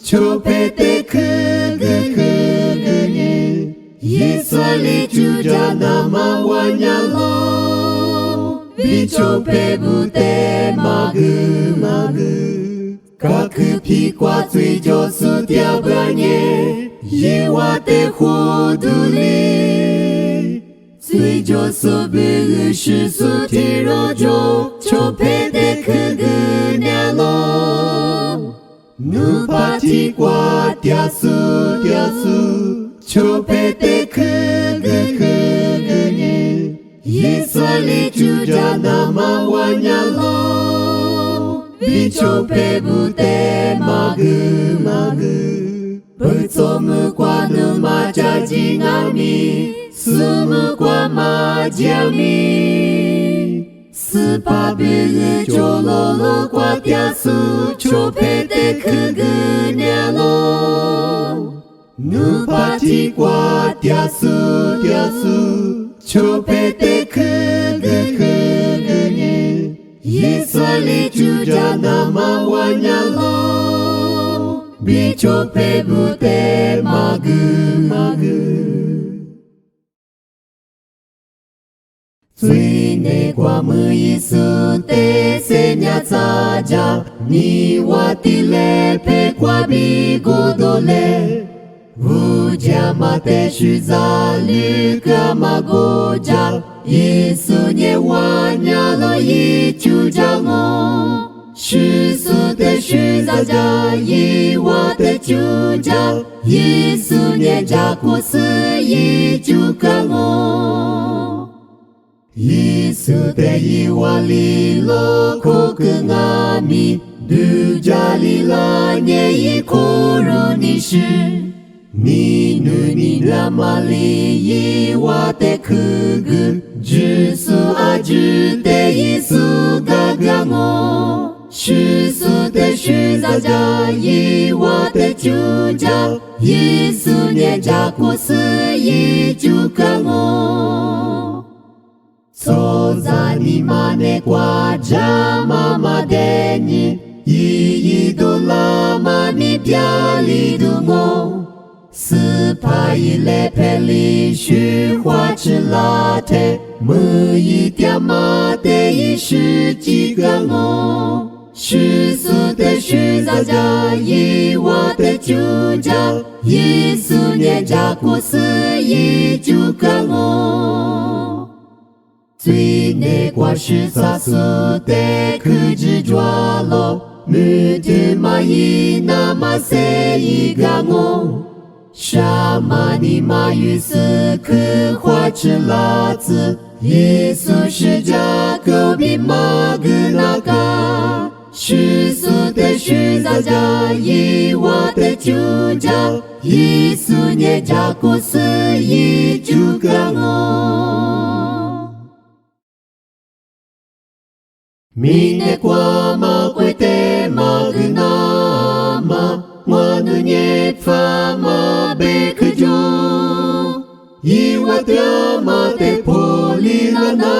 丘佩德克耶耶索里朱加那玛瓦亚罗比丘佩布德玛格卡克皮瓜最就苏嗲巴耶耶瓦德胡杜里最就苏比是苏提罗就丘佩德克格涅罗努帕提瓜嗲苏丘佩德克耶耶索里朱加那玛瓦亚罗比丘佩布德玛格不做木瓜努玛加吉阿米苏木瓜玛加米斯帕比就罗罗瓜嗲苏丘佩德克格涅罗努帕提瓜嗲苏丘佩德克耶耶索里朱加那玛瓦亚罗比丘佩布德玛格最内瓜木伊苏德塞亚扎加尼瓦蒂勒佩瓜比古多勒乌加马德须扎吕格马古加耶稣涅瓦亚罗伊朱加我须苏的须扎加伊瓦的朱加耶稣涅加古斯伊朱加我耶稣的伊瓦里罗库格阿米杜加里拉涅伊库鲁尼什尼努尼拉玛里伊瓦的克格知苏阿知的伊苏嘎嘎我世俗的虚造者，以我的主者，耶稣念着故事已就跟我。走在你们的国家，妈妈的你，一度拉玛你表里的我。4拍来陪虚华之拉特，每一点马的10几个我。世俗的虚造者，以我的主者，耶稣念着故事已就跟我。最内国是撒苏的克制抓罗，女的玛伊那玛塞一个我。沙玛尼玛与斯克花之拉子，耶稣是加戈比玛格那嘎。世俗的虚造者，以我的主者，耶稣念着故事已就跟我。Mine kwa ma kwete magna ma ngwanu nye pfa ma bekjo iwa tia ma te poli la na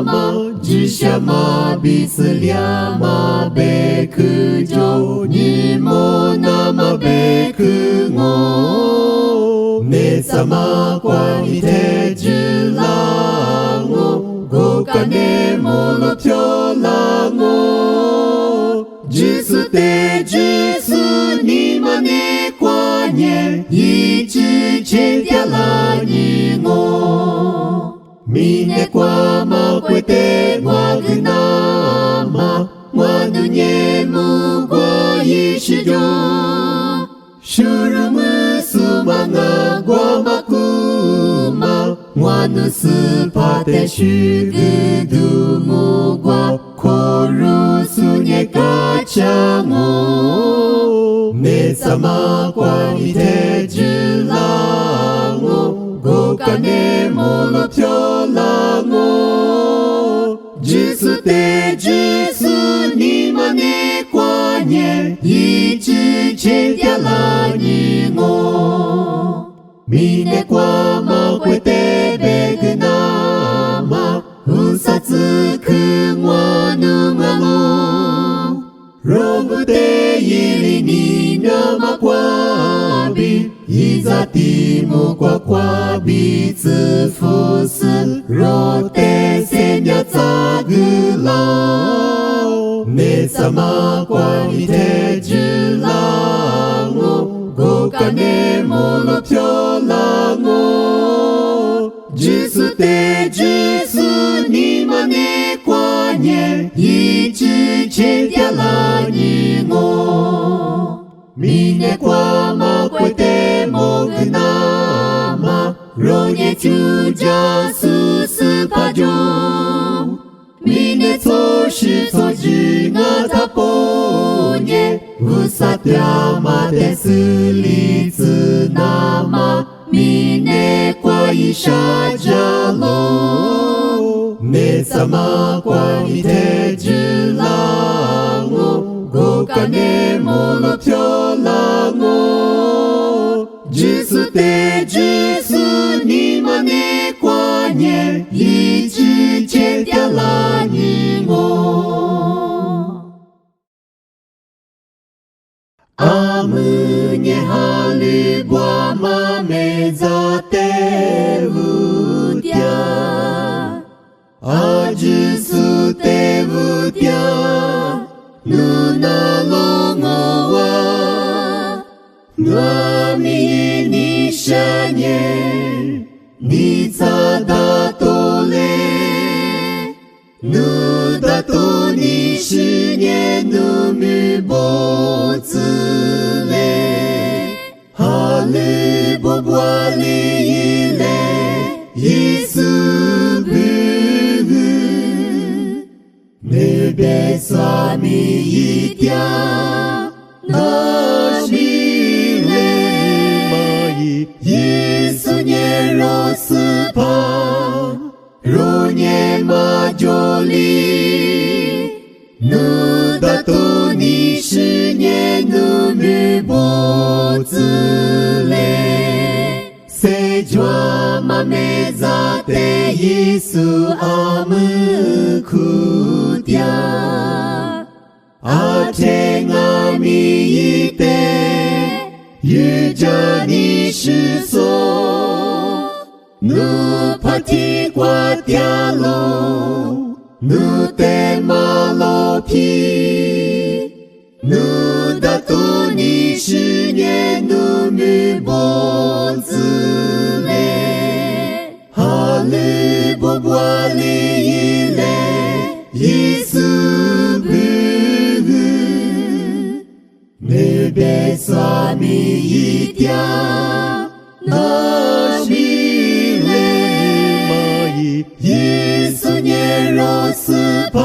ma jisha ma bislia ma bekjo ni mo na ma bekngo ne sama kwa ite jilango Gokane molo pyo lango Jisu te jisu ni mane kwa nye Ichi chen tia la ni ngo Mine kwa ma kwete ngwa gna ma Ngwa nu nye mu gwa ishi jo Shuru mu su ma nga gwa ma kuma Ngwanu su pa te shu gu du mu gwa Koru su nye ka cha ngo Ne sama kwa ite ju la ngo Go ka ne mo lo pyo la ngo Jisu te jisu ni ma ne kwa nye Ichi chen tia la ni ngo Mine kwa ma kwete begna ma Usatsu kumwa nunga lo Robu te yili ni nama kwa bi Izati mo kwa bi tsufu su Rote senya tsagu la Ne sama kwa ite ju la ngo Gokane molo pyo la ngo Jisu te jisu ni mane kwa nye Ichi chen tia la ni ngo Mine kwa ma kwete mo gna ma Ronye chu ja su su pa jo Mine tso shi tso ji nga ta po nye Usatya ma te su li tsu na ma Mine kwa isha ja lo Ne sama kwa ite ju la ngo Gokane mo lo pyo la ngo Jisu te jisu ni mane kwa nye Ichi chen tia la ni ngo Amunye halu bwa ma meza te vutia Ajisu te vutia Nuna longo wa Ngami ni shanye Ni tsada tole Nu da to ni shinye nu mu bo tsule Hale bo bwa li ile Yesu bugu Nebe swami yitya Nashmi le Yesu nye rospa Ronye majoli Nu da 多你10年努力不自累，谁抓嘛没咋的耶稣阿们苦掉，阿天阿米一的，遇着你是所，努帕提瓜掉喽。努得马罗皮，努达多尼10年努米波子嘞，哈利波波利伊嘞，耶稣布，你别萨米一条，那米嘞玛伊，耶稣年若。斯帕，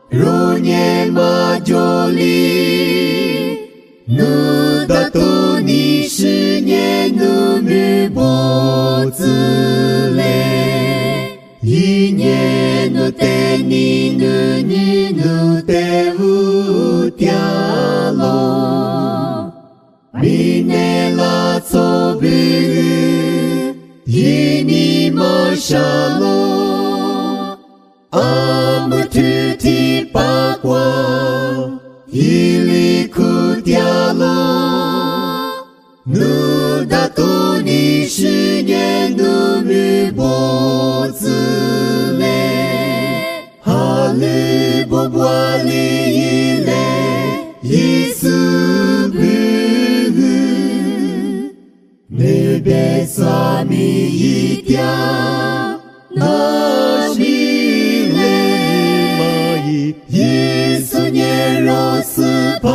如年马ጆ里，努达多尼10年努米波子嘞，一年努得你努得乌掉咯，明年拉错比，一年马沙咯。阿姆图提巴瓜，伊里库掉咯，努达多尼10年努米波子嘞，哈利波波利伊嘞，耶稣布，你别萨米一条，那米。耶稣年若斯帕，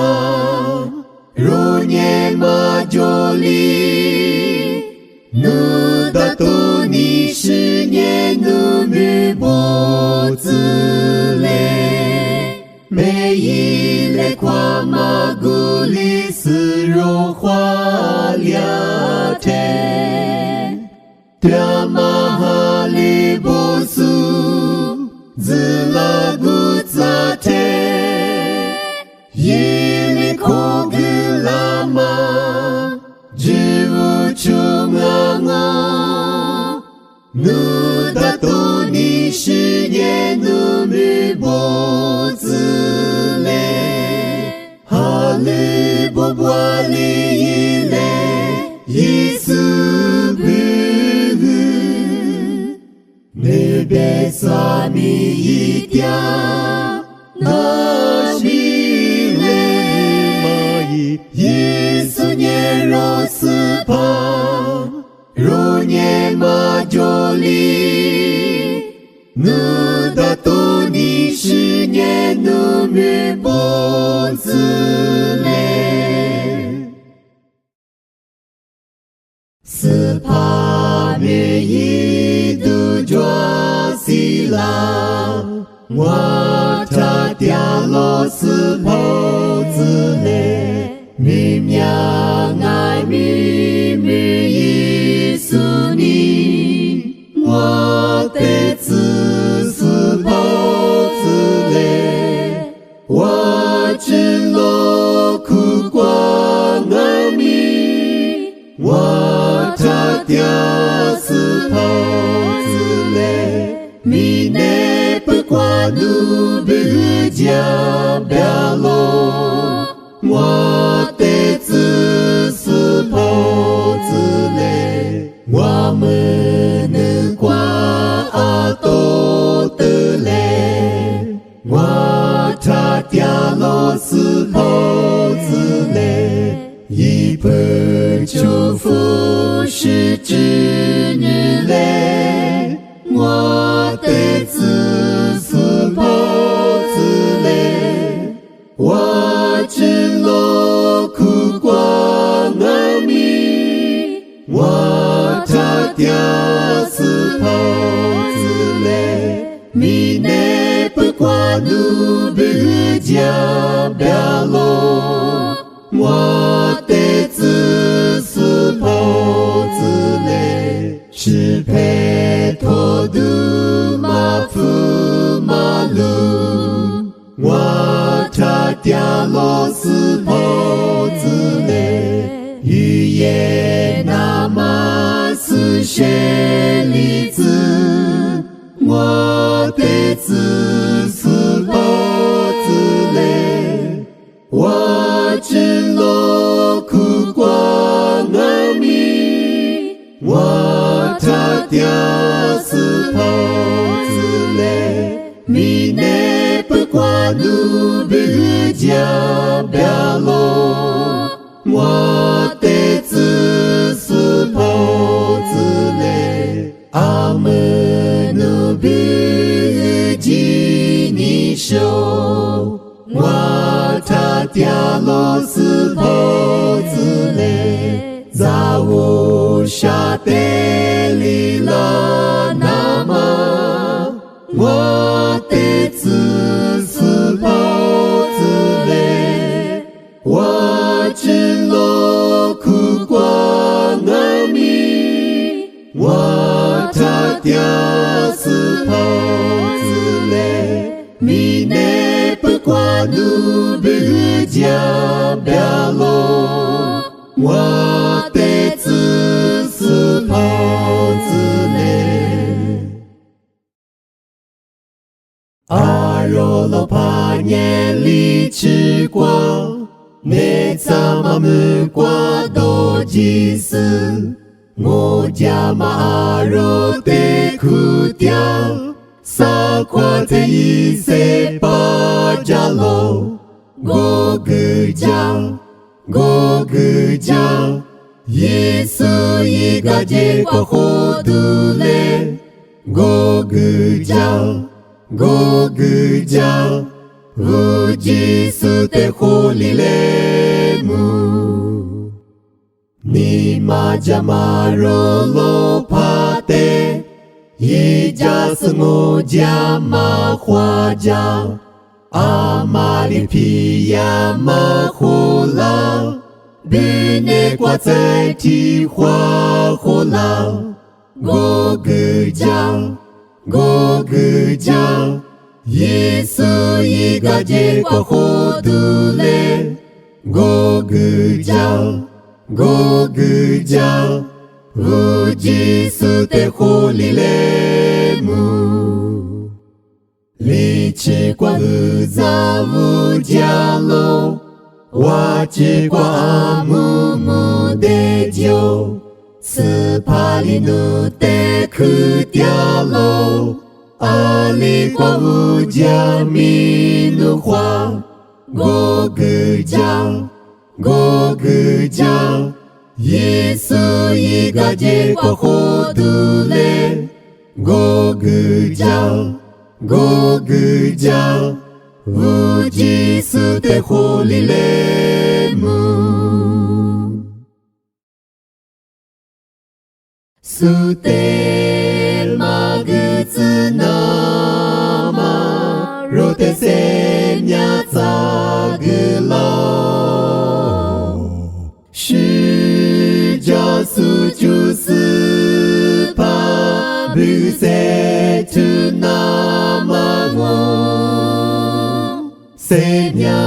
如年马ጆ里，努达多尼10年努米波子嘞，每一类夸马古里斯若花了天，对马哈利波苏。自拉古扎特，耶利科格拉玛，只无穷阿我，努达多尼10年努米波子嘞，哈利波波利伊嘞，耶稣布。你别萨米一条，那米嘞玛伊，耶稣年若斯帕，如年马ጆ里，努达多尼10年努米波子嘞，斯帕米伊杜。抓西拉，我他掉落斯泡子嘞，明明爱咪咪耶稣你，我的子斯泡子嘞，我只落苦瓜爱咪，我他掉斯泡。mi ne pe qua nu be ja bia lo wa te zi si po zi le wa me ne qua a to te le wa ta tia lo si po zi le yi pe chu fu shi zhi ni le我的子是袍子嘞，我只落苦瓜阿米，我他掉是袍子嘞，米内不瓜努不加表咯，我的子是袍子嘞，是陪托杜马夫马路，我四宝子嘞，我只落苦光阿弥，我他掉四宝子嘞，米内不挂路不加表lộ，我的子四宝子嘞，阿门努不吉尼修，我他掉落四宝子嘞，在无下的里拉那么，我的子四宝子嘞，我只落苦光阿弥，我他掉四宝子嘞，米内不挂路不加表lộ，我的子四宝子嘞。阿罗罗帕涅里吃光，内扎玛木瓜多吉斯，我家玛阿罗的苦掉，萨夸特伊塞巴加罗，我个家。我个家，耶稣一个结果活度嘞，我个家，我个家，无基督的活力嘞姆，你玛加玛罗罗帕特，一家是我家玛花家。阿玛里皮亚玛呼拉，比内瓜在提花呼拉，我个家，我个家，耶稣一个结果活度嘞，我个家，我个家，无基督的活力嘞姆。你吃过乌扎乌加罗，我吃过阿姆姆的酒，斯帕里努的苦掉罗，阿里过乌加米努花，我个家，我个家，耶稣一个结果活度嘞，我个家。我个家，无基督的活力嘞姆，苏德玛格兹那玛，罗德塞尼亚扎格劳，是加苏主斯帕布塞图那。Senya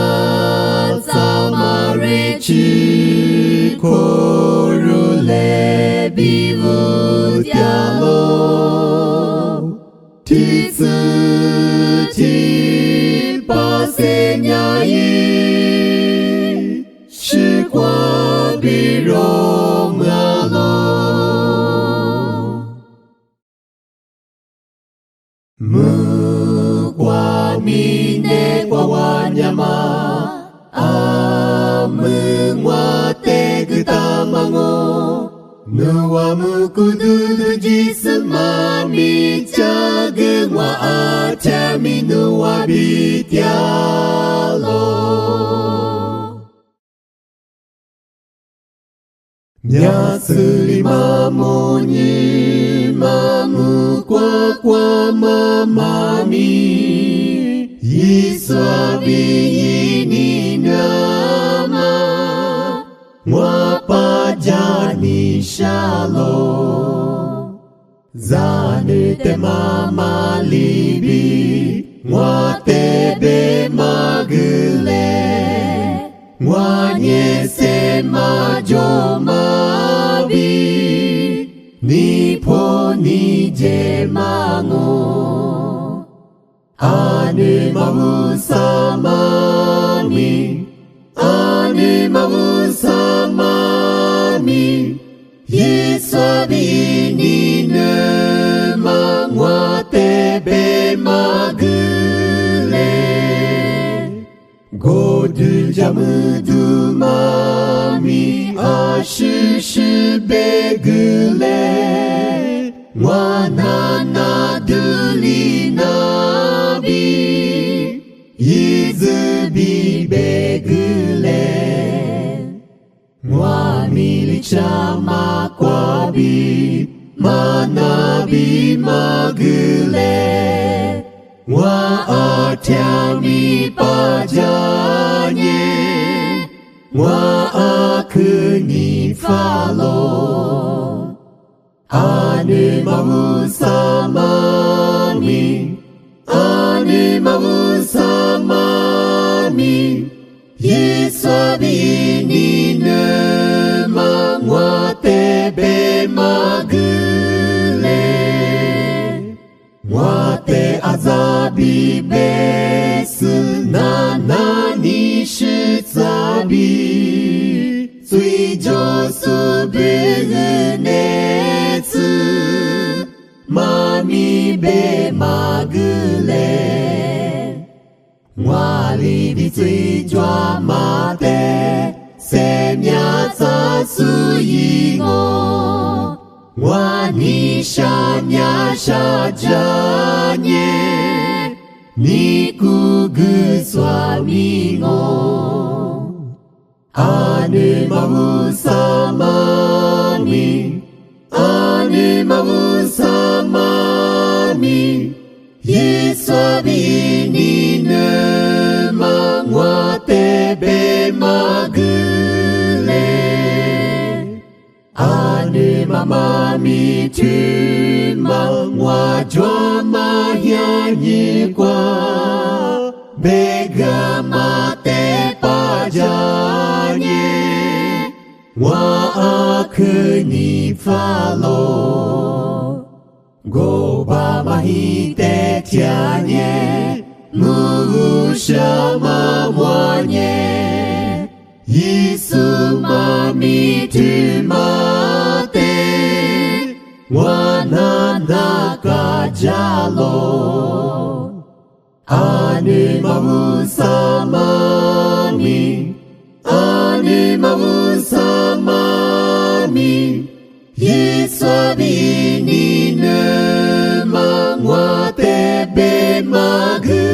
zamarichi korule bivu dialo Titsu ti pasenya yi Shikwa biro malo Mukwa mine kwa wanyama Amengwa te gutamango Nuwa mukududu jisemami Jagengwa atami nuwa bitialo Nyasuri mamonyi mamu kwa mamami Yiswabi yini nama Mwapa jani shalo Zane te mama libi Mwatebe magule Mwanye se majo mabi Nipo nije mango Animahu samami, animahu samami, Yeswabi ni ne mangwa tebe magule, Godu jamudu mami ashishi begule, Wanana duli nabi, Yizubi begule, Mwamili chama kwabi, Manabi magule, Wa atyami pajanye, Wa akuni falo, Animahu samami, animahu samami, Yeswabi ni ne mangwa tebe magule, Mwate azabi besu nanani shitsabi, Suijo subirunetsu, Mami be magule, Mwali bi suijwa mate, Semya sa suyingo, Wani shanya shajanye, Nikugu swamingo, Animahu samami, animahu samami, Yeswabi ni ne mangwa tebe magule, animamami tu mangwa jwa mahyanyi kwa, Bega mate pajanye, Wa akuni falo, Goba mahite tianye, Mushama mwanye, Yisu mami tu mate, Wananda kajalo, Animahu samami, animahu samami, Yeswabi ni ne mangwa tebe magule,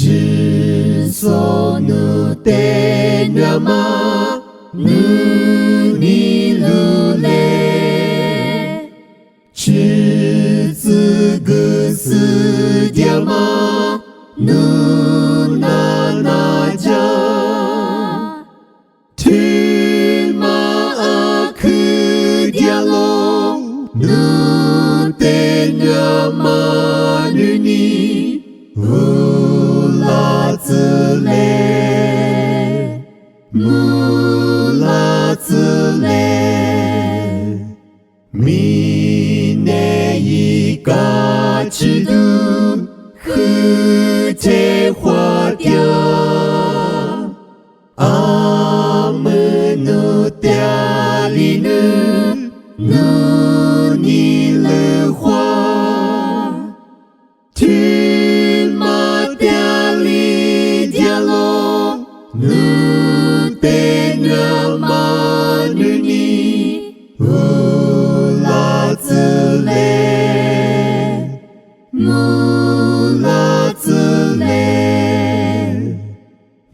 Jiso nu te nama nu ni lule, Shizu gu su diama nu na na ja, Tu ma aku dialo nu te nama nu ni Ula tsule, mula tsule, Mine ika chidu, Hu te hua dia, Amenu tia li nu, Nu ni le hua, Tu ma tia li dialo, Nu te nama nu ni, Ula tsule, Mula tsule,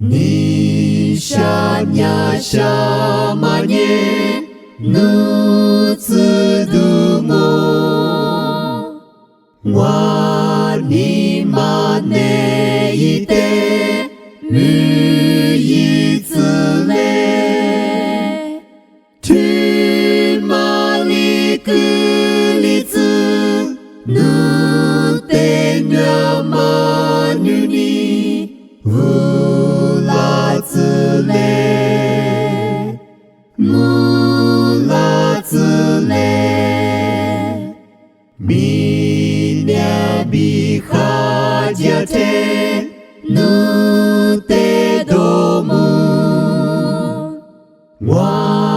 Ni shanya shamanye, Nu tsudumo, Wa ni mane ite, Mu yi tsule, Tu ma li ku li tsu, Nu te nama nu ni, Ula tsule, Mula tsule, Меня бихадяте 누때 도무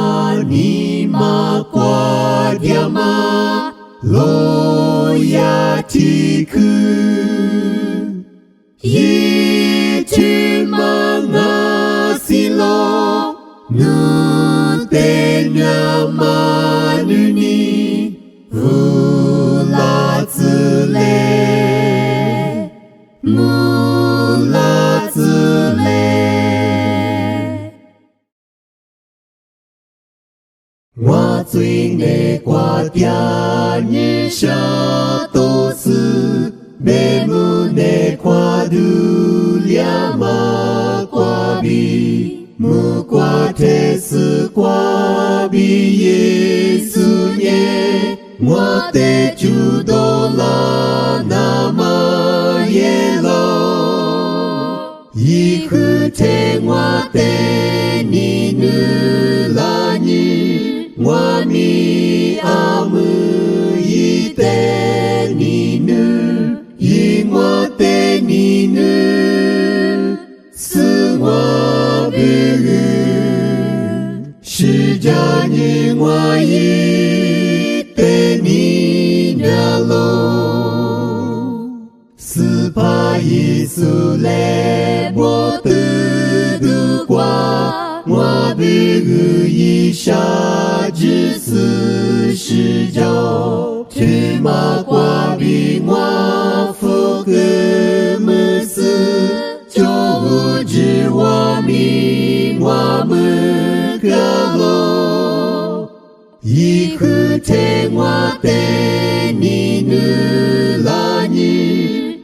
와니마 과디아마 로야티크 이치망아실로 누때냐마누니 울라츠레 물라츠레 와츠이네 과디아니 샤토스 베무네 과두랴마 과비 무과테스 과비 예수예 와테 주돌라 나마예로 이흐테 와테 니누라니 와미 아무 이테 니누 이와테 니누 스와비르 시자니 와이 테니냐로 스파이술레 보트두과 와비르 이샤지스 시저 티마과비와 포크무스 조우지와 미와 무가로 이흐탱와 때니누라니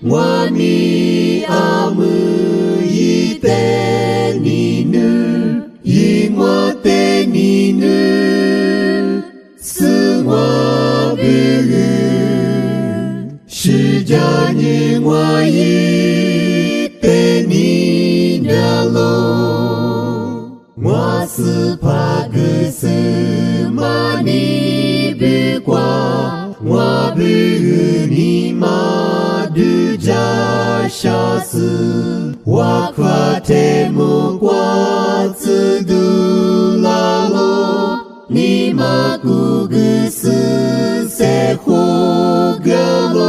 와미 아무 이때니누 이와 때니누 스와비르 시자니 와이 때니냐로 와스파그스 마니비과 와비르니마드자샤스 와과테무과 츠둘라로 니마쿠그스 세호가로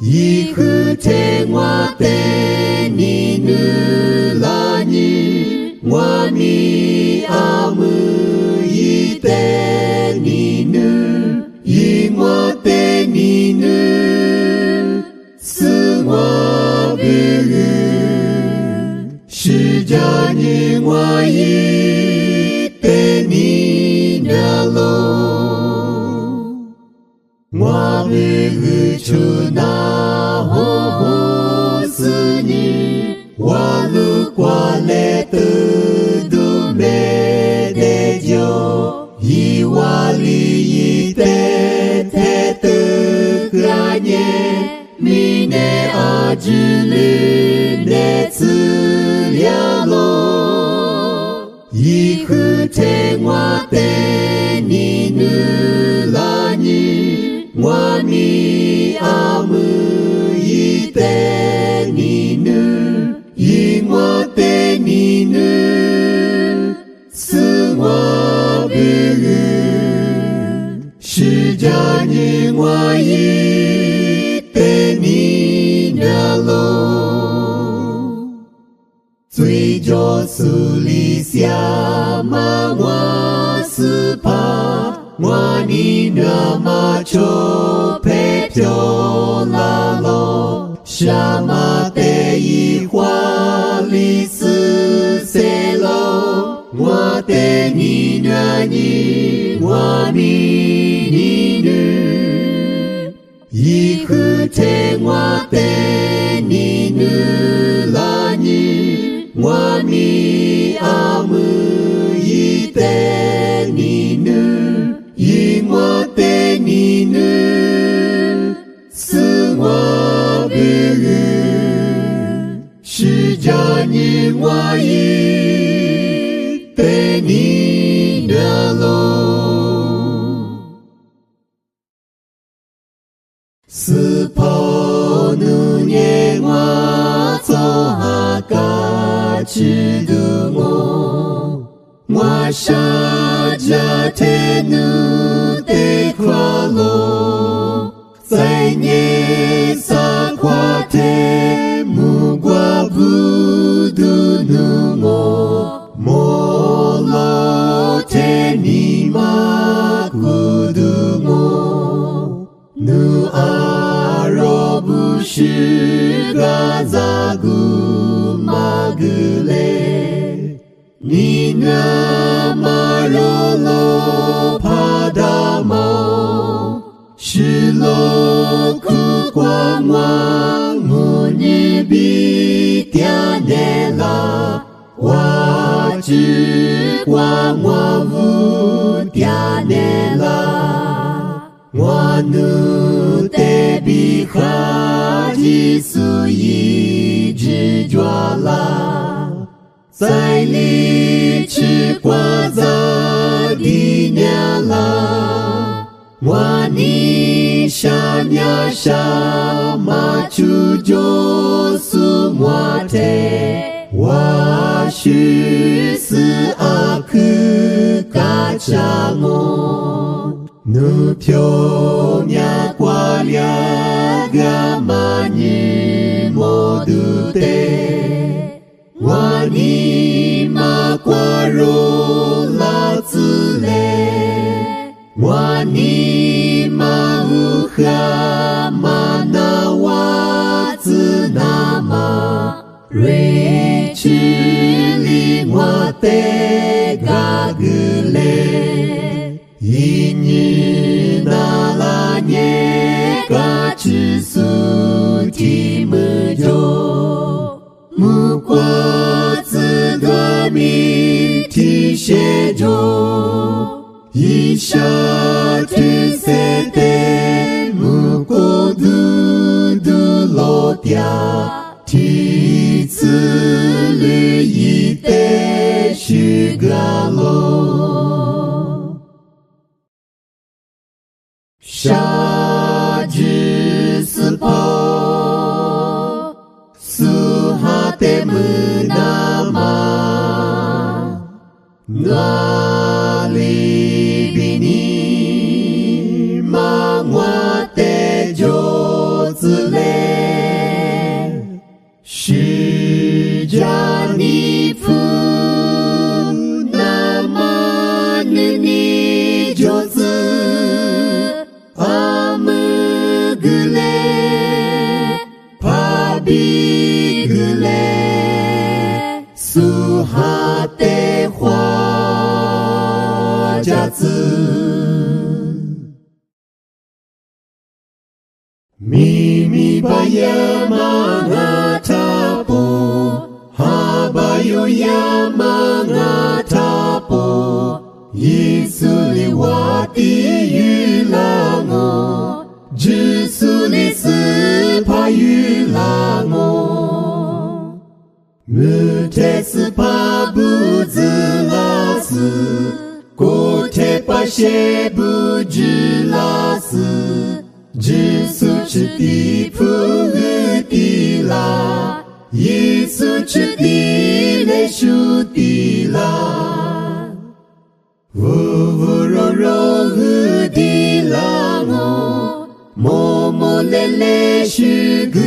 이흐탱와 때니누라니 와미 아무 이때니누 이와 때니누 스와비르 시자니 와이 때니냐로 와비르 주나호호스니 와루과레뜨두메데죠 이와리 이때테뜨그아녜 미네 아줄르 네츠랴로 이흐탱와 때니누라니 와미 아무 이때니누 이와 때니누 스와비르 시자니 와이 때니냐로 쯔이조술리시아마 와스파 와니냐마초 페표라로 샤마테이화리스세로 와테니냐니 와미니누 이흐탱와 때니누라니 와미 아무 이때니누 이와 때니누 스와비르 시자니 와이 때니냐로 斯婆努耶我做哈嘎知道我沙加天努的快乐，在耶萨夸天木瓜不度努莫罗天尼玛古度努阿罗布什嘎扎古玛格雷。尼那玛罗罗帕达毛，是罗库光王母尼比嗲内拉，瓦之光王乌嗲内拉，瓦努德比哈吉苏伊之抓拉。在里吃瓜子的娘啦，我你想呀想嘛出就苏莫特，我许是阿克嘎cha我，努飘呀瓜呀噶嘛你莫杜得。我尼玛瓜罗拉兹勒，我尼玛乌哈玛那瓦兹那玛，瑞奇里我得嘎格勒，伊尼那拉涅嘎之苏提姆ጆ木瓜子的米提写着，一下去塞的木瓜嘟嘟落掉，提次绿一的许个罗，沙之斯泡。Suhate menama Nali bini Mangwate jozule Shijani fu Nama nini jozu Amugule Pabi Suhate花家子，咪咪巴呀玛阿塔波，哈巴尤呀玛阿塔波，耶稣里瓦地狱啦我，耶稣里斯帕狱啦我。木铁斯帕布兹拉斯，古铁巴谢布吉拉斯，耶稣吃地普日地拉，耶稣吃地雷树地拉，乌乌罗罗日地拉我，摩摩雷雷许格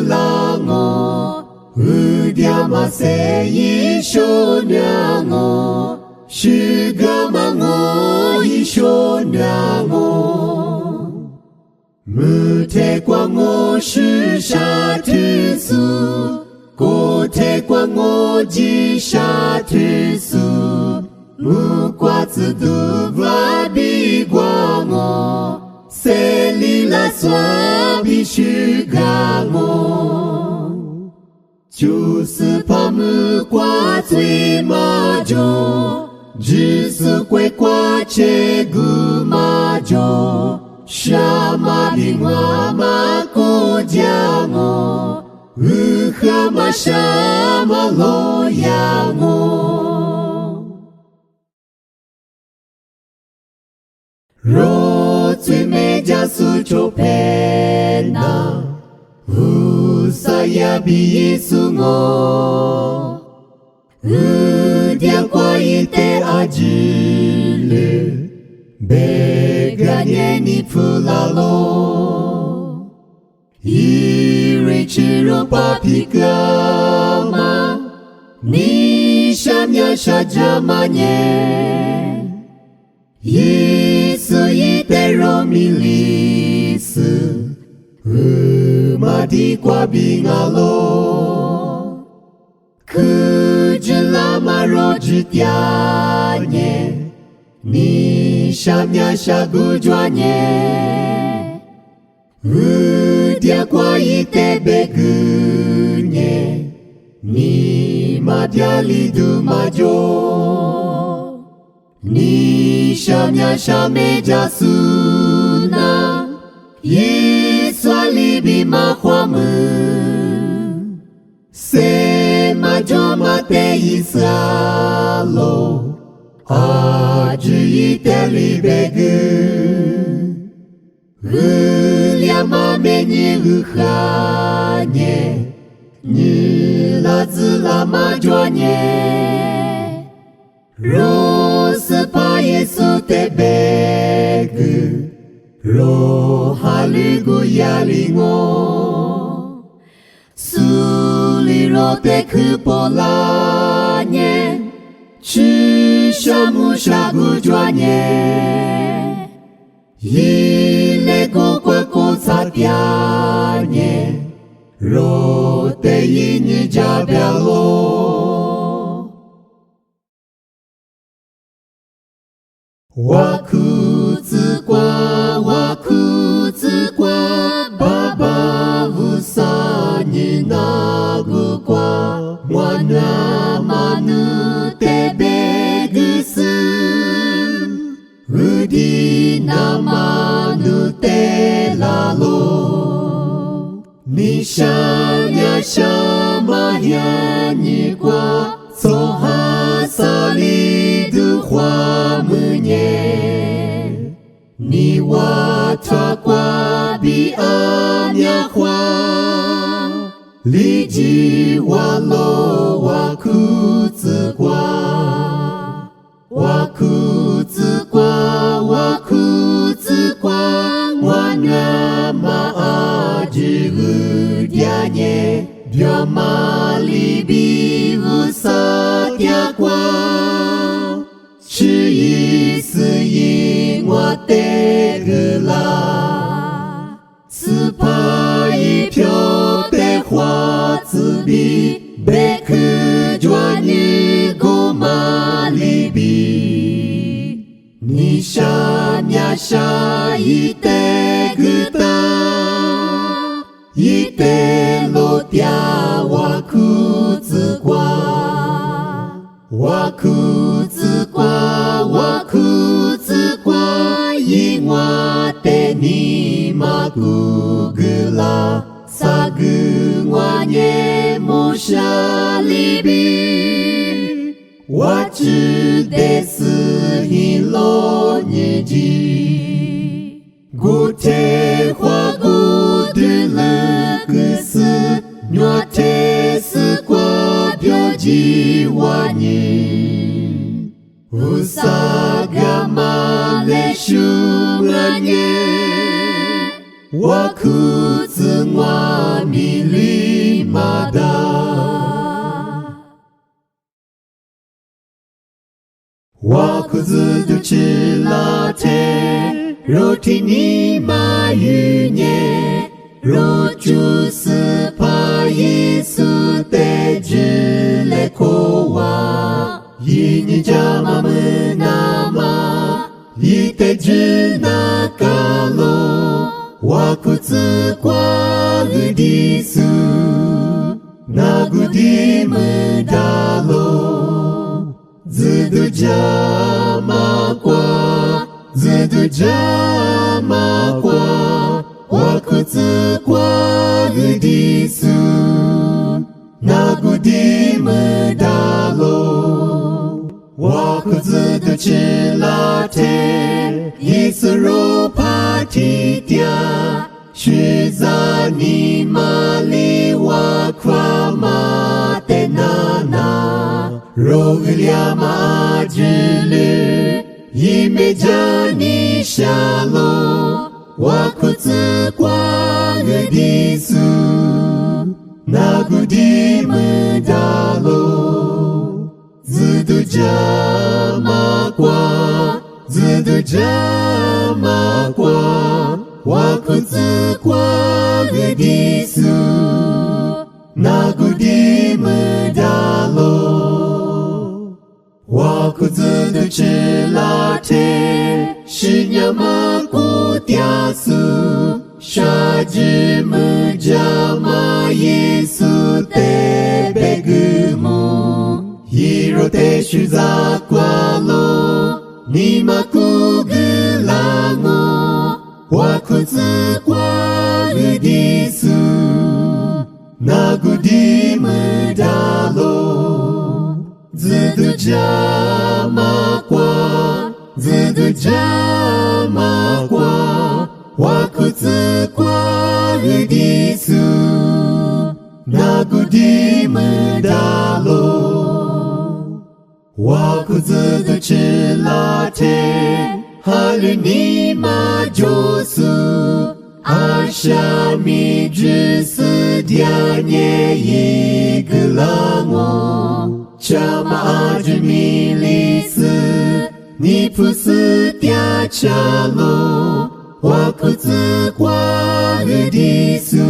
拉我。Udyama se yisho nyango, shugama ngo yisho nyango. Mute kwa ngo shisha tusu, kote kwa ngo jisha tusu. Mukwa tsudu vabi kwa ngo, seli la swabi shugango.就是怕木瓜最马jo，只是会挂切古马jo，沙马林瓦马古家我，乌哈马沙马罗呀我。若最美加速就偏呀比耶稣我，点过一代阿吉勒，别个年你普拉罗，伊瑞奇罗巴皮格玛，你想呀啥着嘛耶？耶稣一代罗米利斯。Mati kwa bingalo Kujela maro jitianye Ni shamya shagu jwanye Udia kwa ite begunye Ni madya lidu majo Ni shamya shame jasuna Yeswali bima kwamu Se majoma te isalo Aji iteli begu Uliama menyi ukhanye Nila zila majwanye Rosepa Yesu te begu Ro hallelujah lingo Suli te kupolanye Chi shamu shagu jwanye Yile go kwa ko satyanye Ro te yinyi jabelo Wakuzi kwa baba vusanyi nagu kwa mwana manu tebe gusu Udi na manu te lalo Nishanya shamayani kwa soha salidu hua munye Ni watwa kwa bianya kwa Liji walo wakuzi kwa Mwana maaji udianye Bioma libi usatya kwa Chi isi yingwa te gula Sipa yi pyo te hua zibi Beku jua ni goma libi Nisha nyasha ite guta Ite lotia wakuzi kwa Yingwa te ni makugula Sagungwa nye mosha libi Wachu desu hilo nyeji Gute hua gudulu kusu Nywa tesu kwa byoji wanyi Usagama le shunganye Wakuzi mwa milimada Wakuzi duchilate Roti ni mayunye Rochu sipa Yesu te jile kowa Yinyi jama menama Yite jina kalo Wakuzi kwa gudisu Nagudi medalo Zidu jama kwa Wakuzi kwa gudisu Nagudi medalo Wakuzi duchilate Yisuru patitia Shizani mali wa kwa ma te nana Roglia ma jile Yime jani shalo Wakutsu kwa gedisu Nagudi mudalo Zudu jama kwa Zudu jama kwa Wakutsu kwa gedisu Nagudi mudalo Wakutsu du chilate Shinyama kutiasu Shaji mujama Yesu te begumo Hiro te shuzakwalo Nima kugulango Wakutsu kwa gudisu Nagudi mudalo Zudu jama kwa Zudu jama kwa Wakutsu kwa gudisu Nagudi mudalo Wakutsu du chilate Haru ni majosu Ashami jusu dianye yigulango Chama ajumilisu Nipusu tia chalo Wakutsu kwa gudisu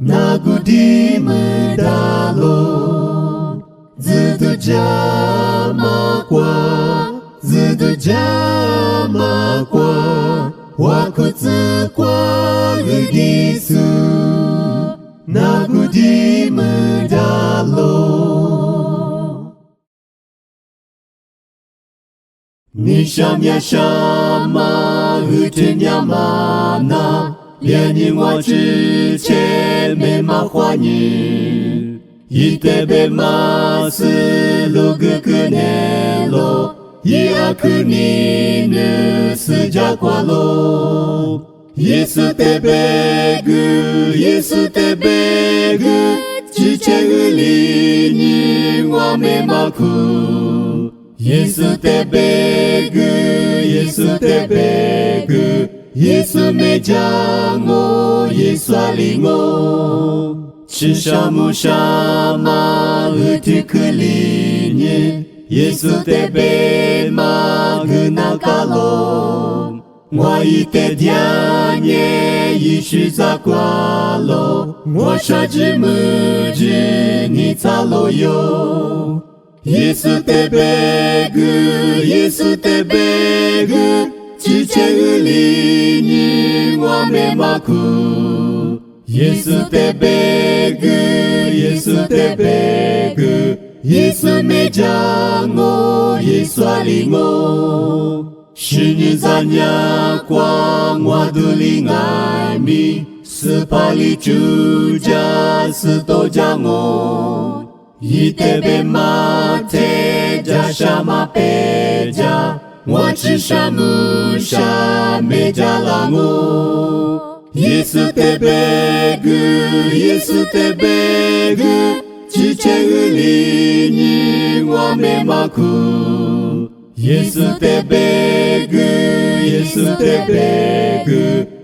Nagudi mudalo Zudu jama kwa Zudu jama kwa Wakutsu kwa gudisu Nagudi mudalo Nishamya shama utenyamana Liani wachi che me mahwanyi Itebe masu lugu kunelo Yaku ninu sujakwalo Yesu te begu Chiche uli ni wame maku Yesu te begu Yesu mejango Yesu alingo Shishamu shama utikulinye Yesu te be magunakalo Waite dianye yishizakwalo Washajimuji nitalo yo Yesu te begu Chiche ulinyi wame maku Yesu te begu Yesu mejango Yesu alingo Shinyizanya kwa ngwadulingami Sepali chuja setojango Itebe mate jashama peja Wachishamusha mejalango Yesu te begu Chiche ulinyi wame maku Yesu te begu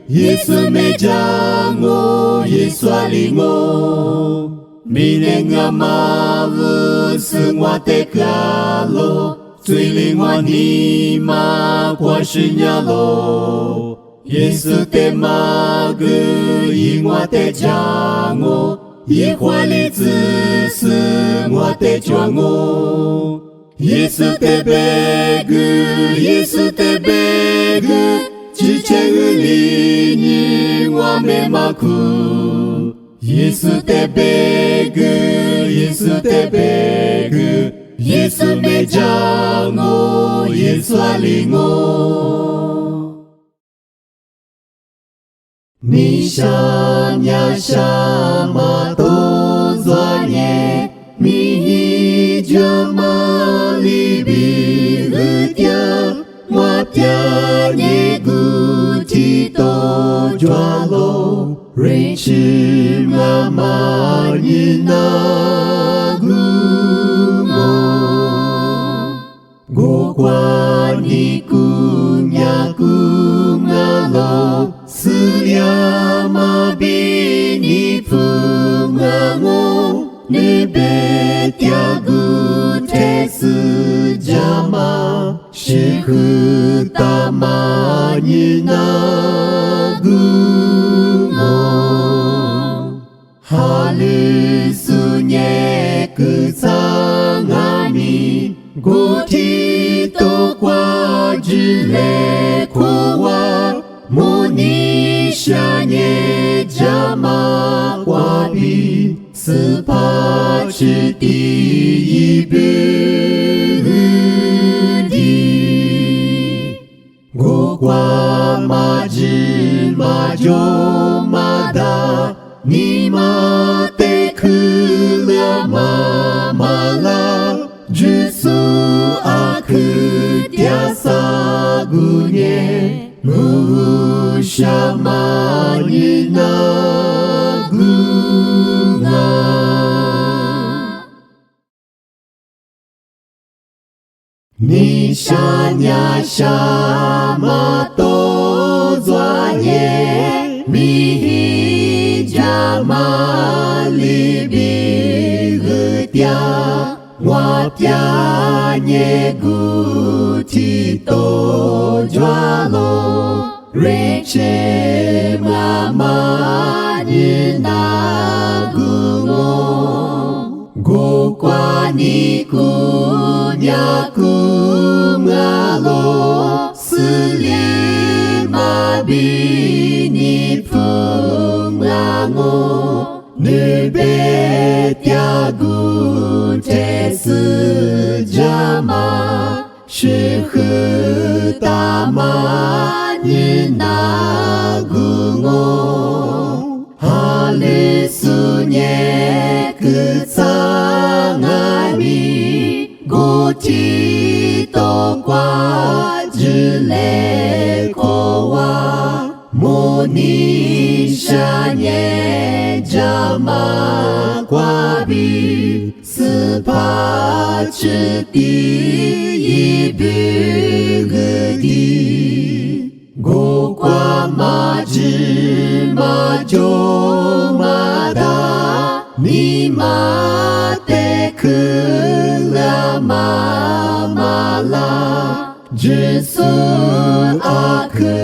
Yesu mejango Yesu alingo Minenga malu sengwa te kalo Tuilingwa nima kwa shinyalo Yesu te magu ingwa te jango Yikwali sengwa te juango Yesu te begu Chiche ulinyi wame maku Yesu te begu Yesu mejango Yesu alingo Mishanya shama tozanye Mihi jama libi hutya Mwapya nye guti to jwalo 人吃嘛嘛你那个么，我管你姑娘姑娘喽，思量嘛比你不嘛我，你别掉个太死家嘛，是个大嘛你那个么，哈利苏涅个藏阿米。古提多挂之类苦哇，摩尼沙耶加玛挂比，斯帕吃第一比的，我挂马之马就马达，你马得克了马马拉。Jesu aku tiasa gunye Mushamani na gunga Nishanya shama to zwaye Mihi jamali bigtia Wa pia nye guti to jwalo Reche mama ni na gumo Go kwa ni kunya kumalo Sili mabini pungango Nibetia gute sejama Shikh tama nina gungo Hale sunye kesangani Goti to kwa jile kowa Moni shanye jama kwa bi Sepa cheti ibigdi Go kwa maji majo mada Ni mate kula mamala Jesu aku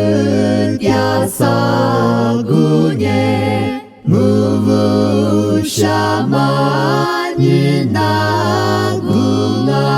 tiasa gunye Muvu shama nina gunga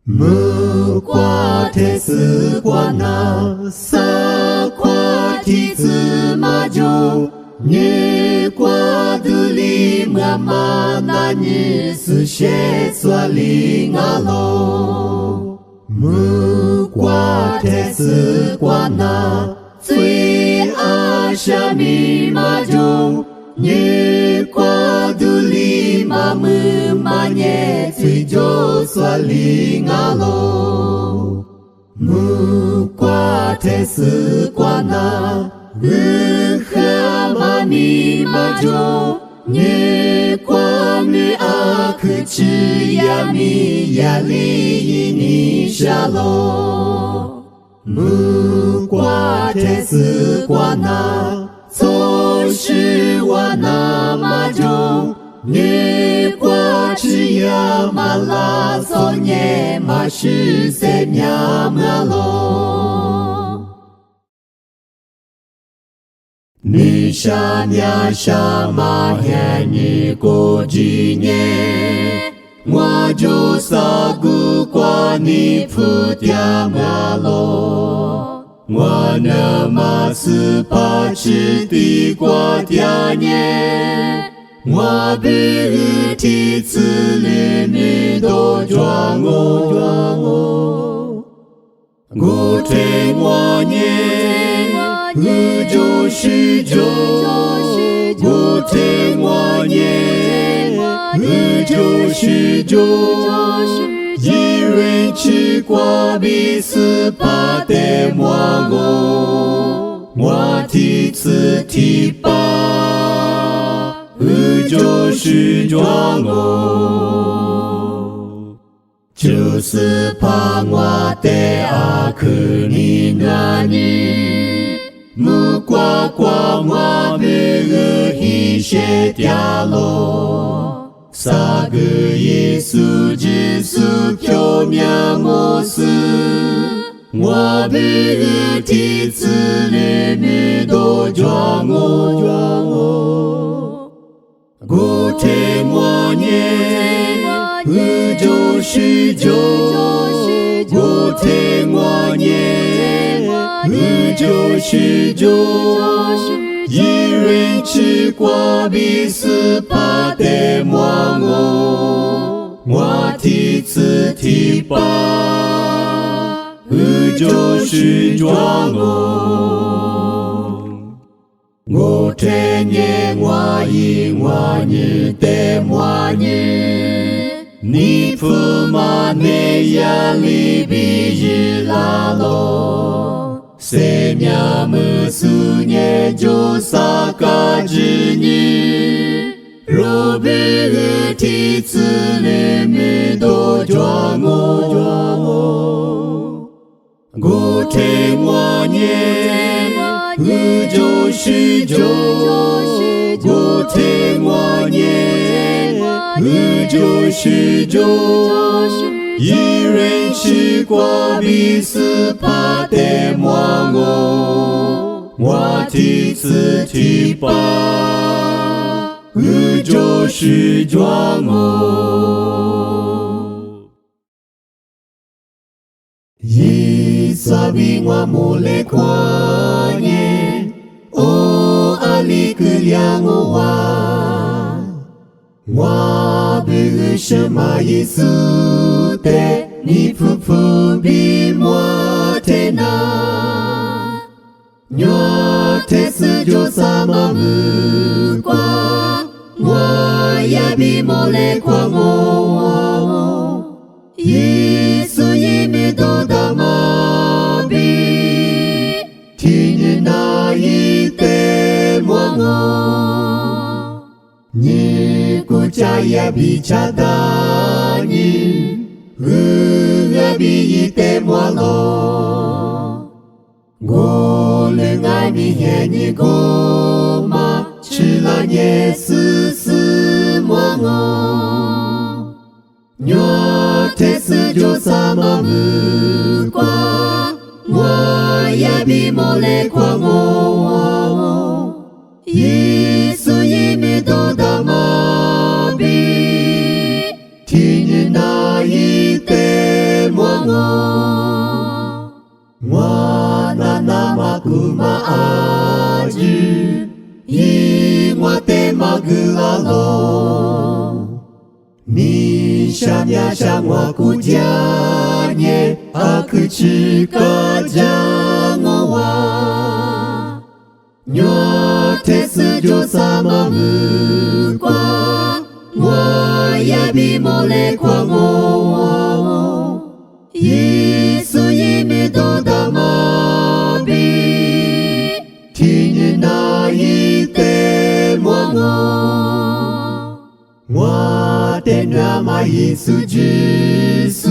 Mukwa tesu kwa na Sa kwa tisu majo Nye kwa duli mama na nye su she swali ngalo Mu kwa tesu kwa na Tsui asha mi majo Nye kwa duli mamu ma nye Tsui jo swali ngalo Mu kwa tesu kwa na Mani majo nye kwa mi akuchi ya mi ya li ni shalo mu kwa tesu kwa na so shi wa na majo nye kwa chi ya ma la so nye ma shi se nya ma lo Nishanya shama henyi kojinye Wajo sagu kwa ni putya malo Wana masu pachiti kwa tyanye Wabi uti tsulimi do jwango Gote mwanye Ujo shijo, gote mwanye, ujo shijo, jiren chi kwa bisu pate 莫我，我提此提拔，就是装我，就是怕我的阿克尼那尼，木瓜瓜我被一些掉落，三个耶稣基督救命我死。我被提子里面都装我，古天我念，就是旧，古天我念，就是旧，一人吃瓜比死怕的莫我提子提拔。就是装我天年我因我日的我日，你父妈内压力比日拉罗，谁娘们苏年就撒个之日，若被提子里面都装我。古天我念，就是旧，古天我念，就是旧，一人吃瓜比死怕的莫我提子提拔，就是装Sabi wa mule kwanye o alikliang wa bi shema Yesu te ni fu bi mo te na nyo te su jo sama mu kwa wa ya bi mole kwa ngo Yesu yimi do dama Ni kuchaya bichadani Gabi ite mwalo Golengani heni goma Chila Yesus mwango Nyote sujo sama mukwa Mwayabi mole kwa ngo Yesu yimi do dama bi Tini na ite mwango Mwana na makuma aji Yingwa te magulalo Ni shamya shangwa kujanye Akuchika jango wa Nyote sujo sama mukwa Mwayabi mole kwa ngo Yesu yimi do dama bi Tini na ite mwango Mwate nama Yesu Jesu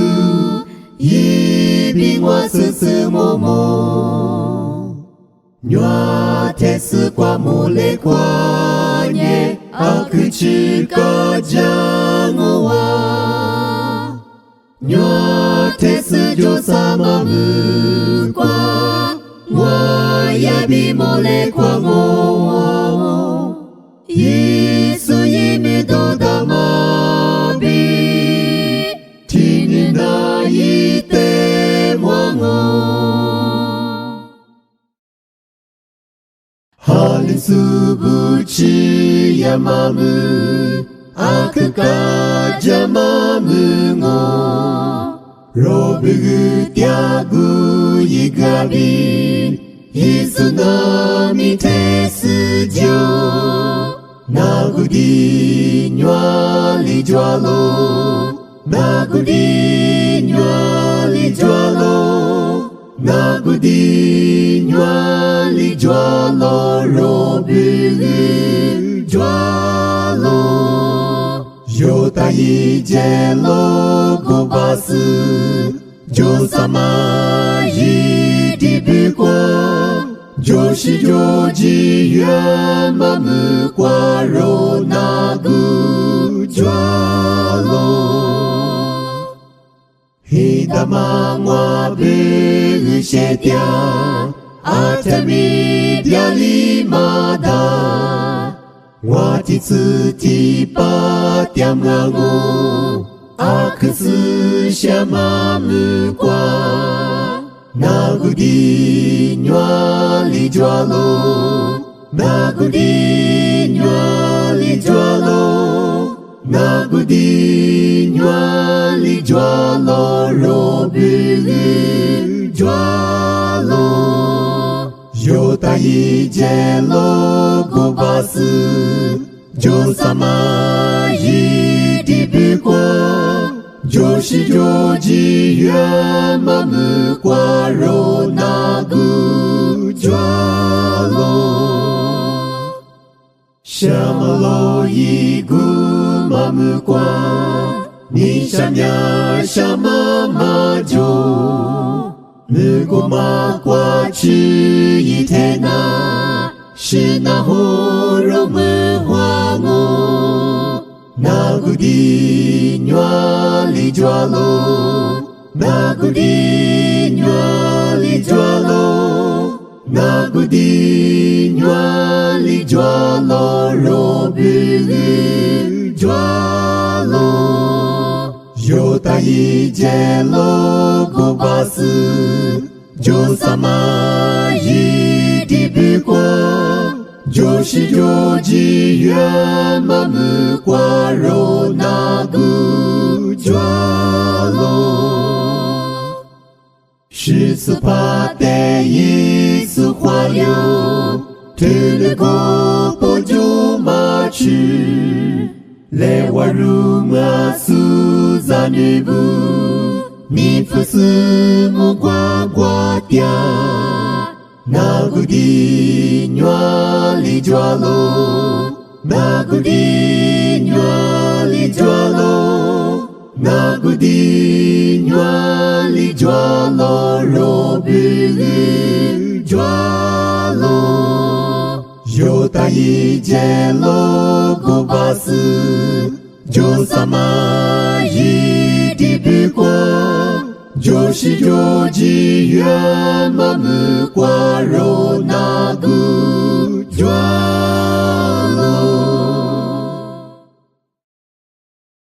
Yibi ngwa susu momo Nyote su kwa mole kwa nye Akuchika jango wa Nyote su jo sama mukwa Mwayabi mole kwa ngo Yesu yimi do dama bi Tini na ite mwango Halisubuchi yamamu Akuka jamamu ngo Robugu tiagu yigabi Yesu no mite sujo Nagudi nyali jwalo Nagudi nyali jwalo 那古的暖里抓罗罗比里抓罗，有大一节罗古巴斯，就萨玛伊的比光。就是就吉远马木瓜肉那个抓罗，希达玛我贝些嗲，阿特米嗲里马达，我的自己把嗲马我，阿克斯下马木瓜。那古的暖里抓罗，那古的暖里抓罗，那古的暖里抓罗罗比里抓罗，有大一节罗古巴斯，就萨玛伊的比光。就是就吉远马木瓜肉那个抓罗，什么罗一个马木瓜，你想呀什么马就，木瓜马瓜吃一天那，是那火肉木花我。那古的暖里抓罗，那古的暖里抓罗，那古的暖里抓罗罗比里抓罗，有大一节罗古巴斯，就萨玛伊的比光。就是就吉远马木瓜肉那个抓罗，十次帕得一次花流，推了个不就马去，来瓦如马苏扎女布，你不是木瓜瓜嗲。那古的暖里抓罗，那古的暖里抓罗，那古的暖里抓罗罗比里抓罗，有大一节罗古巴斯，就萨玛伊的比光。就是就吉远马木瓜肉那个